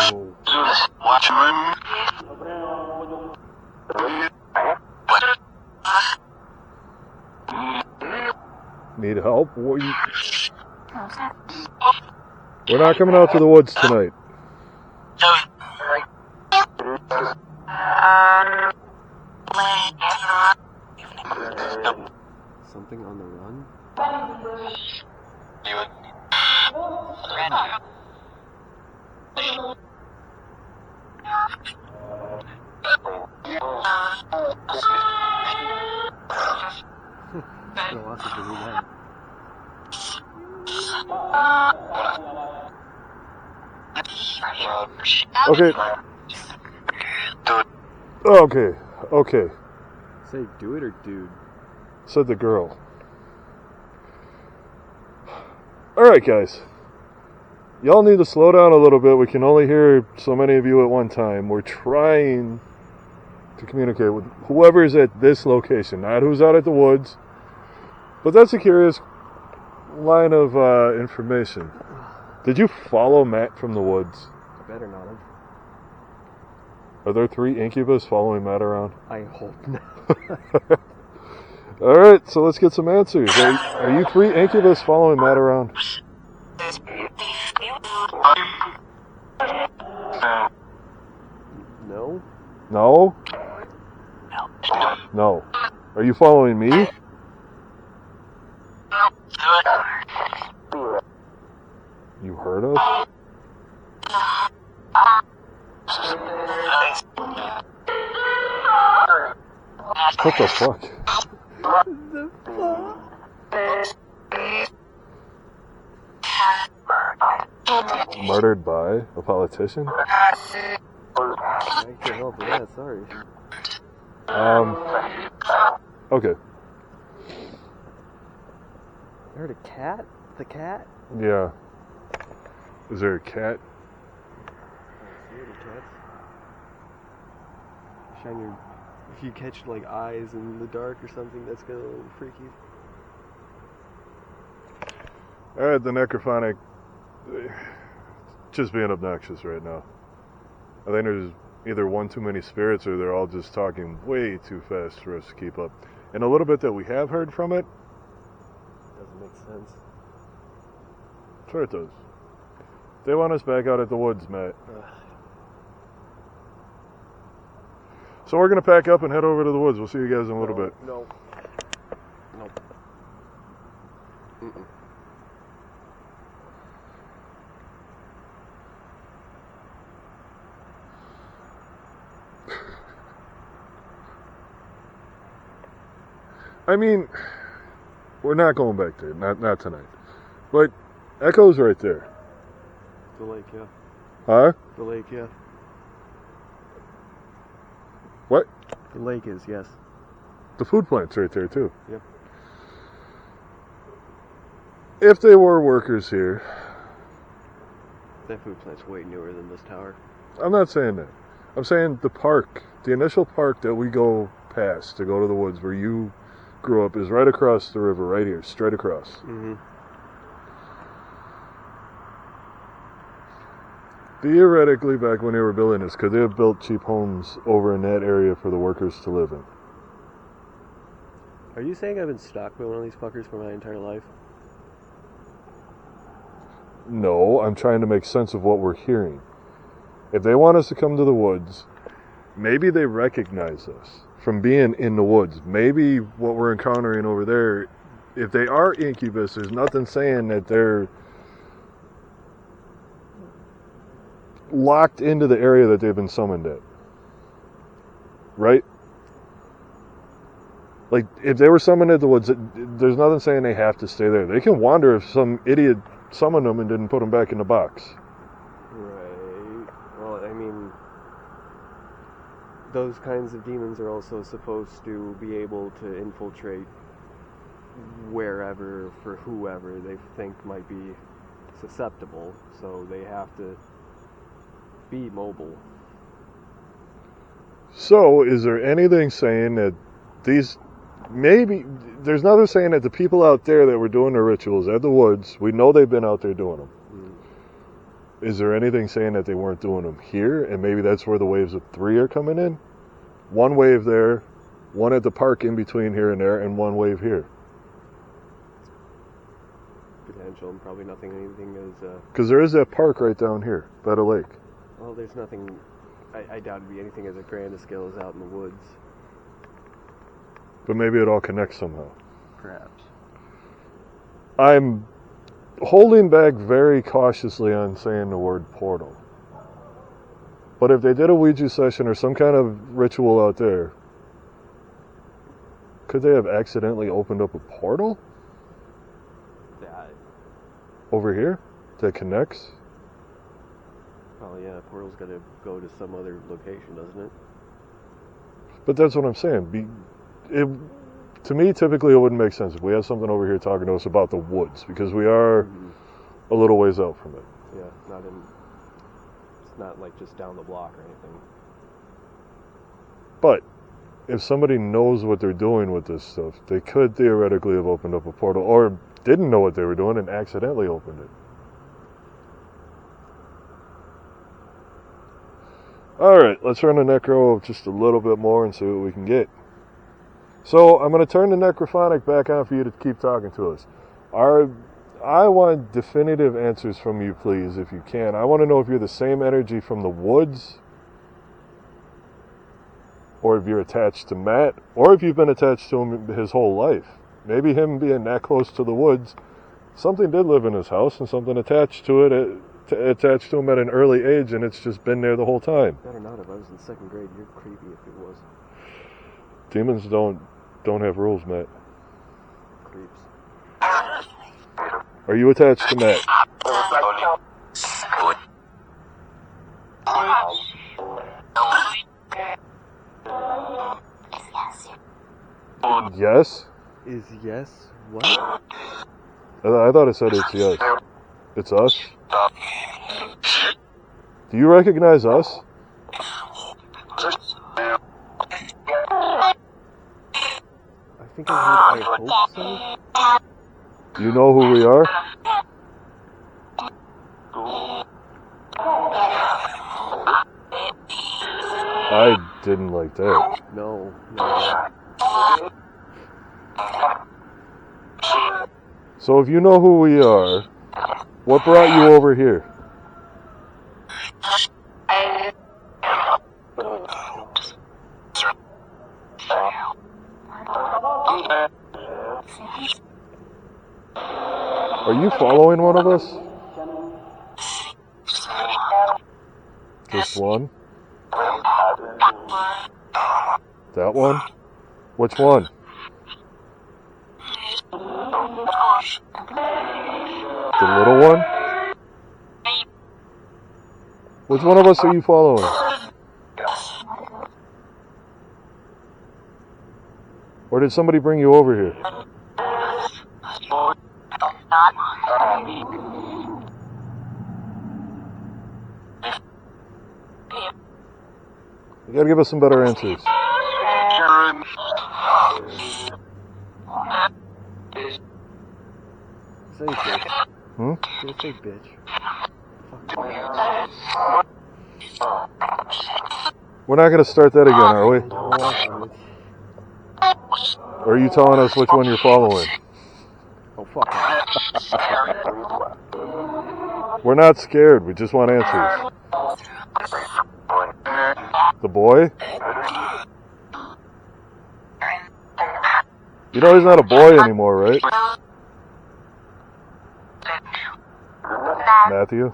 Speaker 1: Need help? What you... We're not coming out to the woods tonight.
Speaker 2: Something on the run? Philosophy, that.
Speaker 1: Okay. Okay. Okay.
Speaker 2: Say do it or dude?
Speaker 1: Said the girl. Alright, guys. Y'all need to slow down a little bit. We can only hear so many of you at one time. We're trying to communicate with whoever is at this location, not who's out at the woods. But that's a curious line of information. Did you follow Matt from the woods?
Speaker 2: I better not have.
Speaker 1: Are there 3 incubus following Matt around?
Speaker 2: I hope not.
Speaker 1: Alright, so let's get some answers. Are you 3 incubus following Matt around?
Speaker 2: No?
Speaker 1: No? No. Are you following me? You heard us? What the fuck?
Speaker 2: The fuck?
Speaker 1: Murdered by a politician?
Speaker 2: I can't help with that, sorry.
Speaker 1: Okay.
Speaker 2: I heard a cat? The cat?
Speaker 1: Yeah. Is there a cat?
Speaker 2: Shine your... If you catch, like, eyes in the dark or something, that's gonna look freaky.
Speaker 1: Alright, the necrophonic... just being obnoxious right now. I think there's either one too many spirits or they're all just talking way too fast for us to keep up. And a little bit that we have heard from it...
Speaker 2: Doesn't make sense.
Speaker 1: Sure it does. They want us back out at the woods, Matt. So we're going to pack up and head over to the woods. We'll see you guys in a little bit.
Speaker 2: No. Nope. Mm-mm.
Speaker 1: I mean, we're not going back there. Not tonight. But Echo's right there.
Speaker 2: The lake, yeah.
Speaker 1: Huh?
Speaker 2: The lake, yeah.
Speaker 1: What?
Speaker 2: The lake is, yes.
Speaker 1: The food plant's right there too.
Speaker 2: Yep.
Speaker 1: If they were workers here,
Speaker 2: That food plant's way newer than this tower.
Speaker 1: I'm not saying that. I'm saying the park, the initial park that we go past to go to the woods where you grew up is right across the river, right here, straight across.
Speaker 2: Mm-hmm.
Speaker 1: Theoretically, back when they were building this, could they have built cheap homes over in that area for the workers to live in?
Speaker 2: Are you saying I've been stuck by one of these fuckers for my entire life?
Speaker 1: No, I'm trying to make sense of what we're hearing. If they want us to come to the woods, maybe they recognize us from being in the woods. Maybe what we're encountering over there, if they are incubus, there's nothing saying that they're locked into the area that they've been summoned at. Right? Like, if they were summoned at the woods, there's nothing saying they have to stay there. They can wander if some idiot summoned them and didn't put them back in the box.
Speaker 2: Right. Well, I mean, those kinds of demons are also supposed to be able to infiltrate wherever for whoever they think might be susceptible, so they have to be mobile.
Speaker 1: So, is there anything saying that these, maybe, there's nothing saying that the people out there that were doing the rituals at the woods, we know they've been out there doing them. Is there anything saying that they weren't doing them here, and maybe that's where the waves of 3 are coming in? One wave there, one at the park in between here and there, and one wave here.
Speaker 2: Potential, and probably anything is...
Speaker 1: Because there is that park right down here, by the lake.
Speaker 2: Well, there's nothing... I doubt it'd be anything as grand a scale as out in the woods.
Speaker 1: But maybe it all connects somehow.
Speaker 2: Perhaps.
Speaker 1: I'm holding back very cautiously on saying the word portal. But if they did a Ouija session or some kind of ritual out there, could they have accidentally opened up a portal?
Speaker 2: That...
Speaker 1: Over here? That connects?
Speaker 2: Oh yeah, portal's gotta go to some other location, doesn't it?
Speaker 1: But that's what I'm saying. To me, typically, it wouldn't make sense if we had something over here talking to us about the woods, because we are a little ways out from it.
Speaker 2: Yeah, it's not like just down the block or anything.
Speaker 1: But if somebody knows what they're doing with this stuff, they could theoretically have opened up a portal, or didn't know what they were doing and accidentally opened it. Alright, let's run the necro just a little bit more and see what we can get. So, I'm going to turn the necrophonic back on for you to keep talking to us. I want definitive answers from you, please, if you can. I want to know if you're the same energy from the woods, or if you're attached to Matt, or if you've been attached to him his whole life. Maybe him being that close to the woods, something did live in his house, and something attached to him at an early age, and it's just been there the whole time.
Speaker 2: Better not. If I was in 2nd grade, you're creepy if it was.
Speaker 1: Demons don't have rules, Matt.
Speaker 2: Creeps.
Speaker 1: Are you attached to Matt? Yes?
Speaker 2: Is yes what?
Speaker 1: I thought it said it's yes. It's us? Do you recognize us?
Speaker 2: I think I hope so.
Speaker 1: Do you know who we are? I didn't like that.
Speaker 2: No.
Speaker 1: So if you know who we are, what brought you over here? Are you following one of us? Just one? That one? Which one? The little one? Which one of us are you following? Or did somebody bring you over here? You gotta give us some better answers.
Speaker 2: Say bitch.
Speaker 1: Hmm?
Speaker 2: Just say bitch.
Speaker 1: We're not gonna start that again, are we?
Speaker 2: Oh,
Speaker 1: Or are you telling us which one you're following?
Speaker 2: oh fuck off.
Speaker 1: We're not scared, we just want answers. The boy? You know he's not a boy anymore, right? Matthew?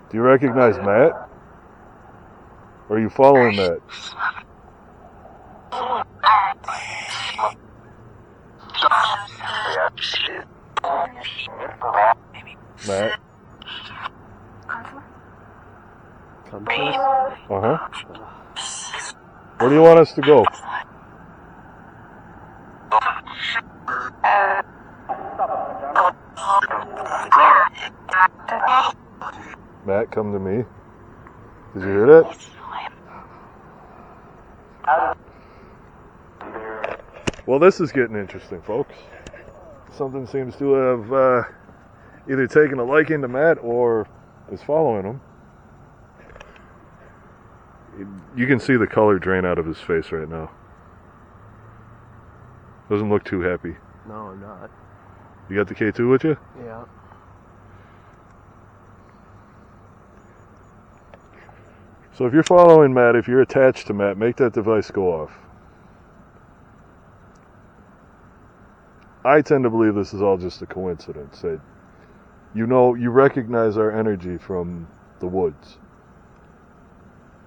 Speaker 1: Do you recognize Matt? Or are you following Matt? Matt?
Speaker 2: Come please.
Speaker 1: Uh-huh. Where do you want us to go? Matt, come to me. Did you hear that? Well, this is getting interesting, folks. Something seems to have either taken a liking to Matt or is following him. You can see the color drain out of his face right now. Doesn't look too happy.
Speaker 2: No, I'm not.
Speaker 1: You got the K2 with you?
Speaker 2: Yeah.
Speaker 1: So if you're following Matt, if you're attached to Matt, make that device go off. I tend to believe this is all just a coincidence. That you recognize our energy from the woods.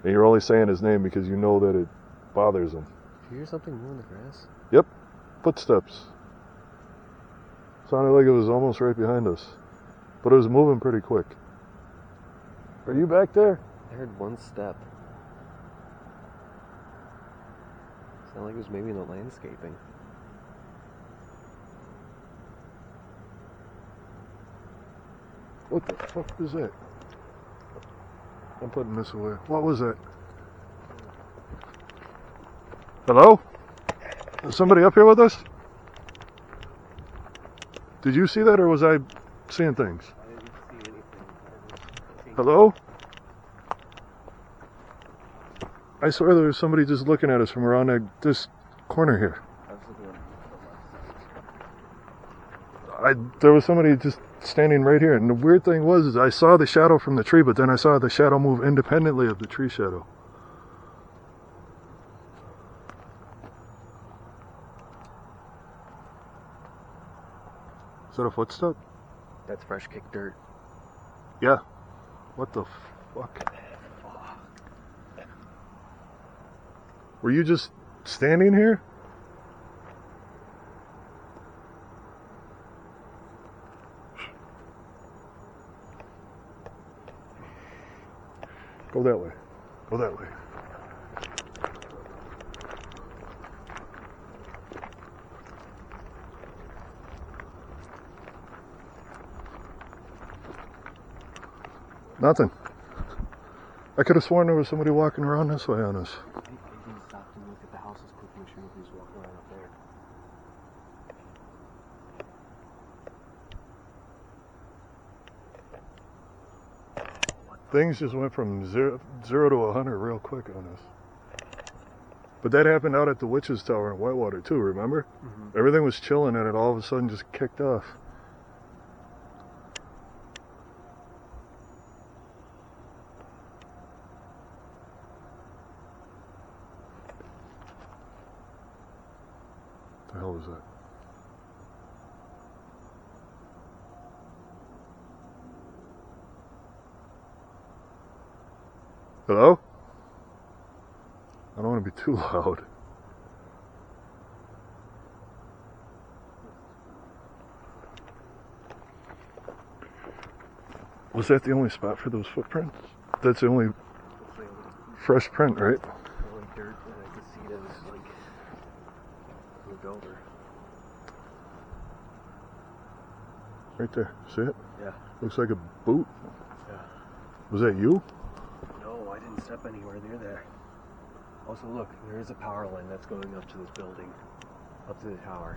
Speaker 1: And you're only saying his name because you know that it bothers him.
Speaker 2: Did you hear something move in the grass?
Speaker 1: Yep. Footsteps. Sounded like it was almost right behind us. But it was moving pretty quick. Are you back there?
Speaker 2: I heard one step. Sounded like it was maybe in the landscaping.
Speaker 1: What the fuck was that? I'm putting this away. What was that? Hello? Is somebody up here with us? Did you see that or was I seeing things?
Speaker 2: I didn't see anything.
Speaker 1: Hello? I swear there was somebody just looking at us from around this corner here.
Speaker 2: I was looking at the left.
Speaker 1: There was somebody just standing right here, and the weird thing was is I saw the shadow from the tree, but then I saw the shadow move independently of the tree shadow. Is that a footstep?
Speaker 2: That's fresh kicked dirt.
Speaker 1: Yeah. What the fuck? Were you just standing here? Go that way. Go that way. Nothing. I could have sworn there was somebody walking around this way on us.
Speaker 2: I didn't stop to look at the houses quickly, make sure nobody's walking around up there.
Speaker 1: Things just went from zero to 100 real quick on us. But that happened out at the Witches Tower in Whitewater too, remember?
Speaker 2: Mm-hmm.
Speaker 1: Everything was chilling and it all of a sudden just kicked off. What the hell was that? Hello? I don't want to be too loud. Was that the only spot for those footprints? That's the only
Speaker 2: It's like
Speaker 1: fresh print, right?
Speaker 2: the only dirt that I could see that was like moved over.
Speaker 1: Right there. See it?
Speaker 2: Yeah.
Speaker 1: Looks like a boot.
Speaker 2: Yeah.
Speaker 1: Was that you?
Speaker 2: No, I didn't step anywhere near there. Also, look, there is a power line that's going up to this building, up to the tower.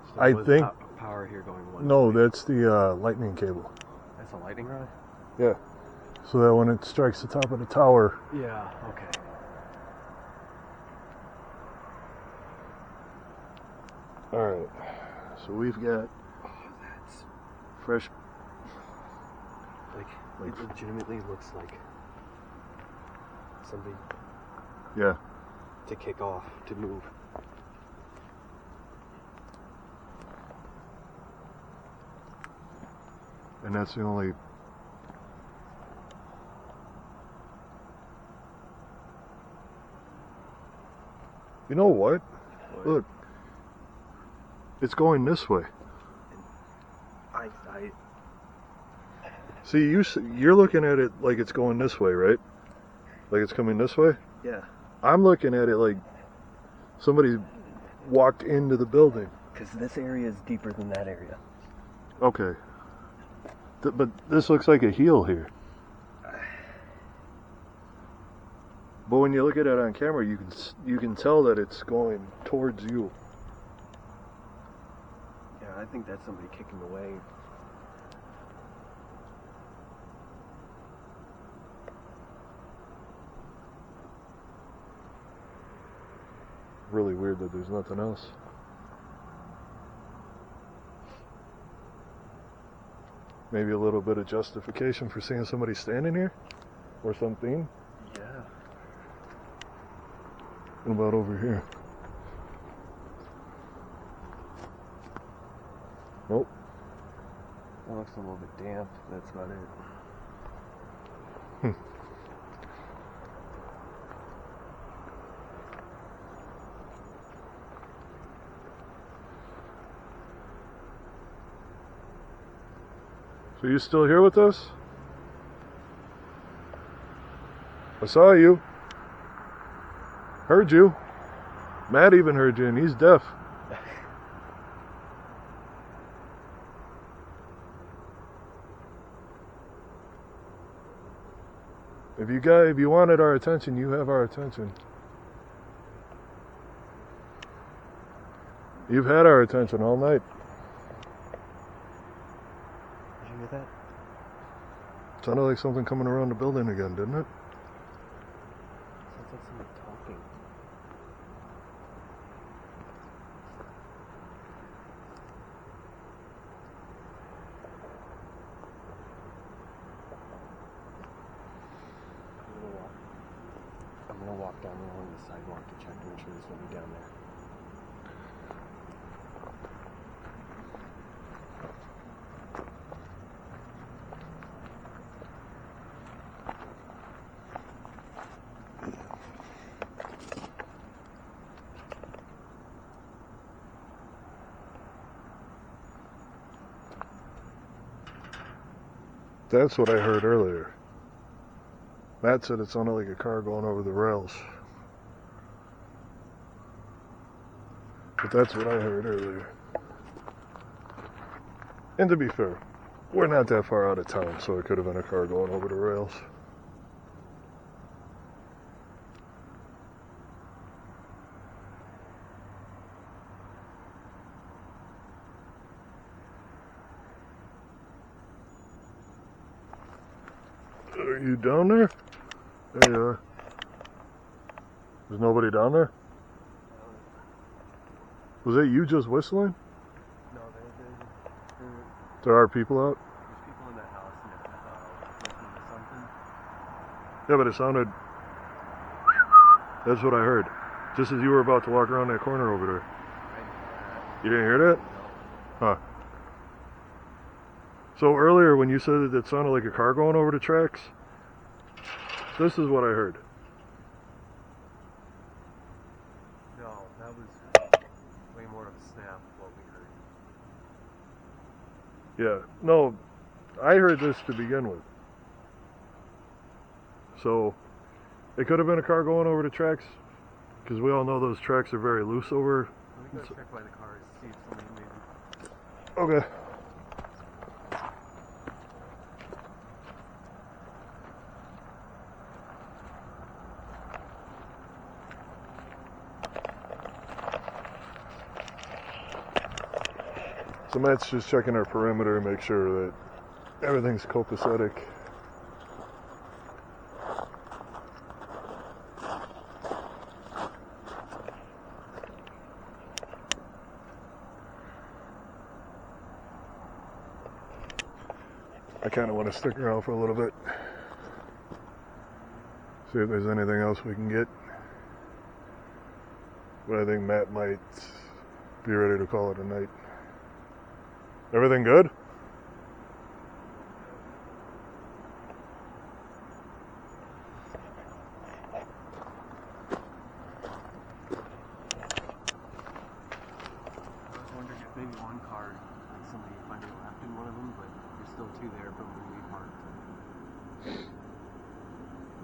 Speaker 2: So
Speaker 1: I
Speaker 2: there was
Speaker 1: think-
Speaker 2: power here going one
Speaker 1: No,
Speaker 2: way.
Speaker 1: that's the lightning cable.
Speaker 2: That's a lightning rod?
Speaker 1: Yeah. So that when it strikes the top of the tower,
Speaker 2: Yeah, okay.
Speaker 1: alright. So we've got
Speaker 2: Oh, that's
Speaker 1: fresh.
Speaker 2: like, it legitimately looks like something
Speaker 1: Yeah.
Speaker 2: to kick off, to move.
Speaker 1: And that's the only. You know what? Look. It's going this way.
Speaker 2: I
Speaker 1: See, you're looking at it like it's going this way, right? Like it's coming this way?
Speaker 2: yeah,
Speaker 1: I'm looking at it like somebody walked into the building.
Speaker 2: because this area is deeper than that area.
Speaker 1: Okay. But this looks like a heel here. But when you look at it on camera, you can tell that it's going towards you.
Speaker 2: Yeah, I think that's somebody kicking away.
Speaker 1: Really weird that there's nothing else. Maybe a little bit of justification for seeing somebody standing here? Or something?
Speaker 2: Yeah.
Speaker 1: What about over here? Nope.
Speaker 2: It looks a little bit damp. That's about it.
Speaker 1: So you still here with us? I saw you. Heard you. Matt even heard you, and he's deaf. If you wanted our attention, you have our attention. You've had our attention all night.
Speaker 2: Did you hear that?
Speaker 1: Sounded like something coming around the building again, didn't it?
Speaker 2: Sounds like somebody talking. I'm gonna walk down there along the sidewalk to check to make sure there's nobody down there.
Speaker 1: That's what I heard earlier. Matt said it sounded like a car going over the rails. But that's what I heard earlier. And to be fair, we're not that far out of town, so it could have been a car going over the rails. Are you down there? There you are. There's nobody down there? Was that you just whistling?
Speaker 2: No,
Speaker 1: There are people out?
Speaker 2: there's people in that house and they're listening to something.
Speaker 1: Yeah, but it sounded... That's what I heard. Just as you were about to walk around that corner over there. You didn't hear that? Huh. So earlier when you said that it sounded like a car going over the tracks, this is what I heard.
Speaker 2: No, that was way more of a snap of what we heard.
Speaker 1: Yeah. No, I heard this to begin with. So it could have been a car going over the tracks, because we all know those tracks are very loose over.
Speaker 2: Let me go check by the cars, see if somebody maybe.
Speaker 1: Okay. So Matt's just checking our perimeter to make sure that everything's copacetic. I kind of want to stick around for a little bit, see if there's anything else we can get. But I think Matt might be ready to call it a night. Everything good?
Speaker 2: I was wondering if maybe one car, like somebody might have left in one of them, but there's still two there from when we parked.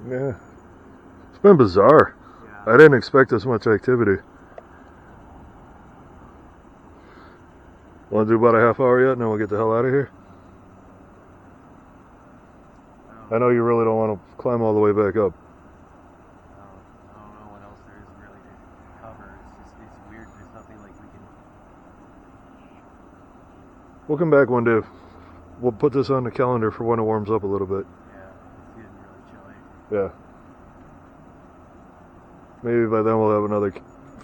Speaker 1: Yeah. It's been bizarre.
Speaker 2: Yeah.
Speaker 1: I didn't expect this much activity. Want to do about a half hour yet, and then we'll get the hell out of here? I know you really don't want to climb all the way back up.
Speaker 2: I don't know what else there is really to cover. It's weird. There's nothing like we can.
Speaker 1: We'll come back one day. We'll put this on the calendar for when it warms up a little bit.
Speaker 2: Yeah, it's getting really chilly.
Speaker 1: Yeah. Maybe by then we'll have another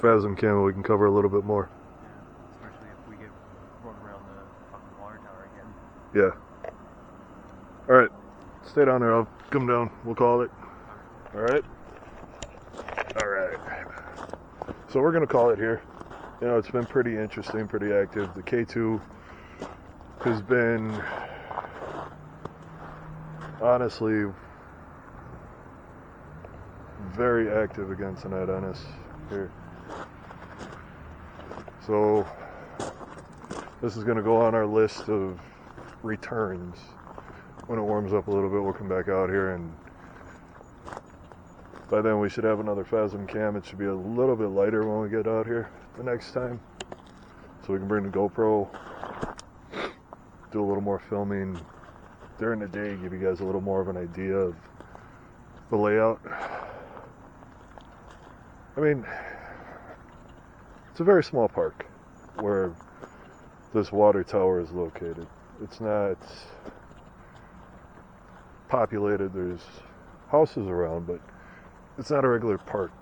Speaker 1: Phasm cam we can cover a little bit more.
Speaker 2: Yeah, especially if we get run around the fucking water tower again.
Speaker 1: Yeah. Alright. Stay down there. I'll come down. We'll call it. Alright? Alright. So we're going to call it here. You know, it's been pretty interesting, pretty active. The K2 has been, honestly, very active again tonight on us here. So this is going to go on our list of returns. When it warms up a little bit, we'll come back out here, and by then we should have another Phasm cam. It should be a little bit lighter when we get out here the next time, so we can bring the GoPro, do a little more filming during the day, give you guys a little more of an idea of the layout. I mean, it's a very small park where this water tower is located. It's not populated. There's houses around, but it's not a regular park,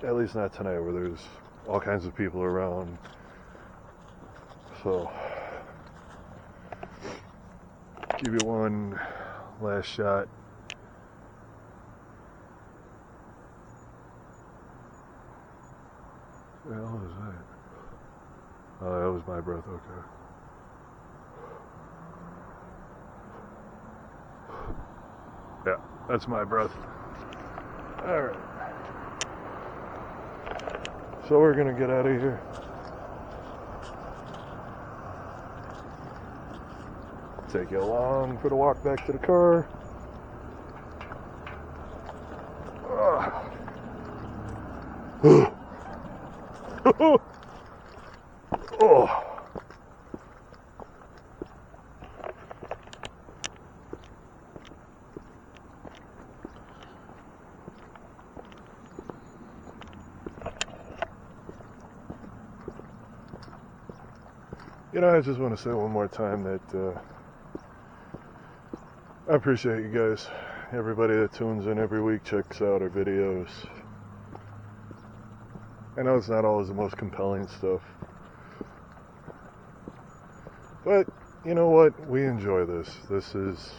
Speaker 1: at least not tonight, where there's all kinds of people around. So give you one last shot. What the hell is that? Oh, that was my breath. Okay. Yeah, that's my breath. Alright. So we're gonna get out of here. Take you along for the walk back to the car. Oh. You know, I just want to say one more time that I appreciate you guys. Everybody that tunes in every week, checks out our videos. I know it's not always the most compelling stuff, but you know what? We enjoy this. This is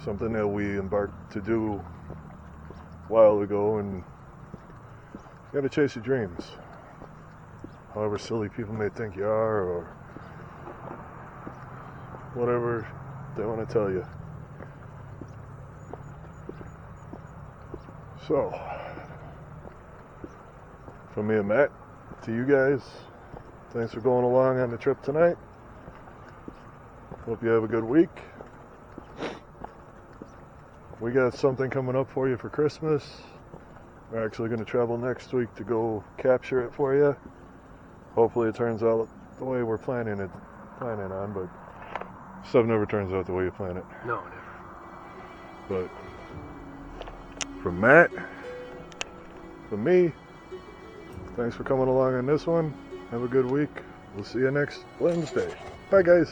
Speaker 1: something that we embarked to do a while ago, and you gotta chase your dreams. However silly people may think you are, or whatever they want to tell you. So, from me and Matt, to you guys, thanks for going along on the trip tonight. Hope you have a good week. we got something coming up for you for Christmas. We're actually going to travel next week to go capture it for you. Hopefully it turns out the way we're planning on, but stuff never turns out the way you plan it.
Speaker 2: No, never.
Speaker 1: But from Matt, from me, thanks for coming along on this one. Have a good week. We'll see you next Wednesday. Bye, guys.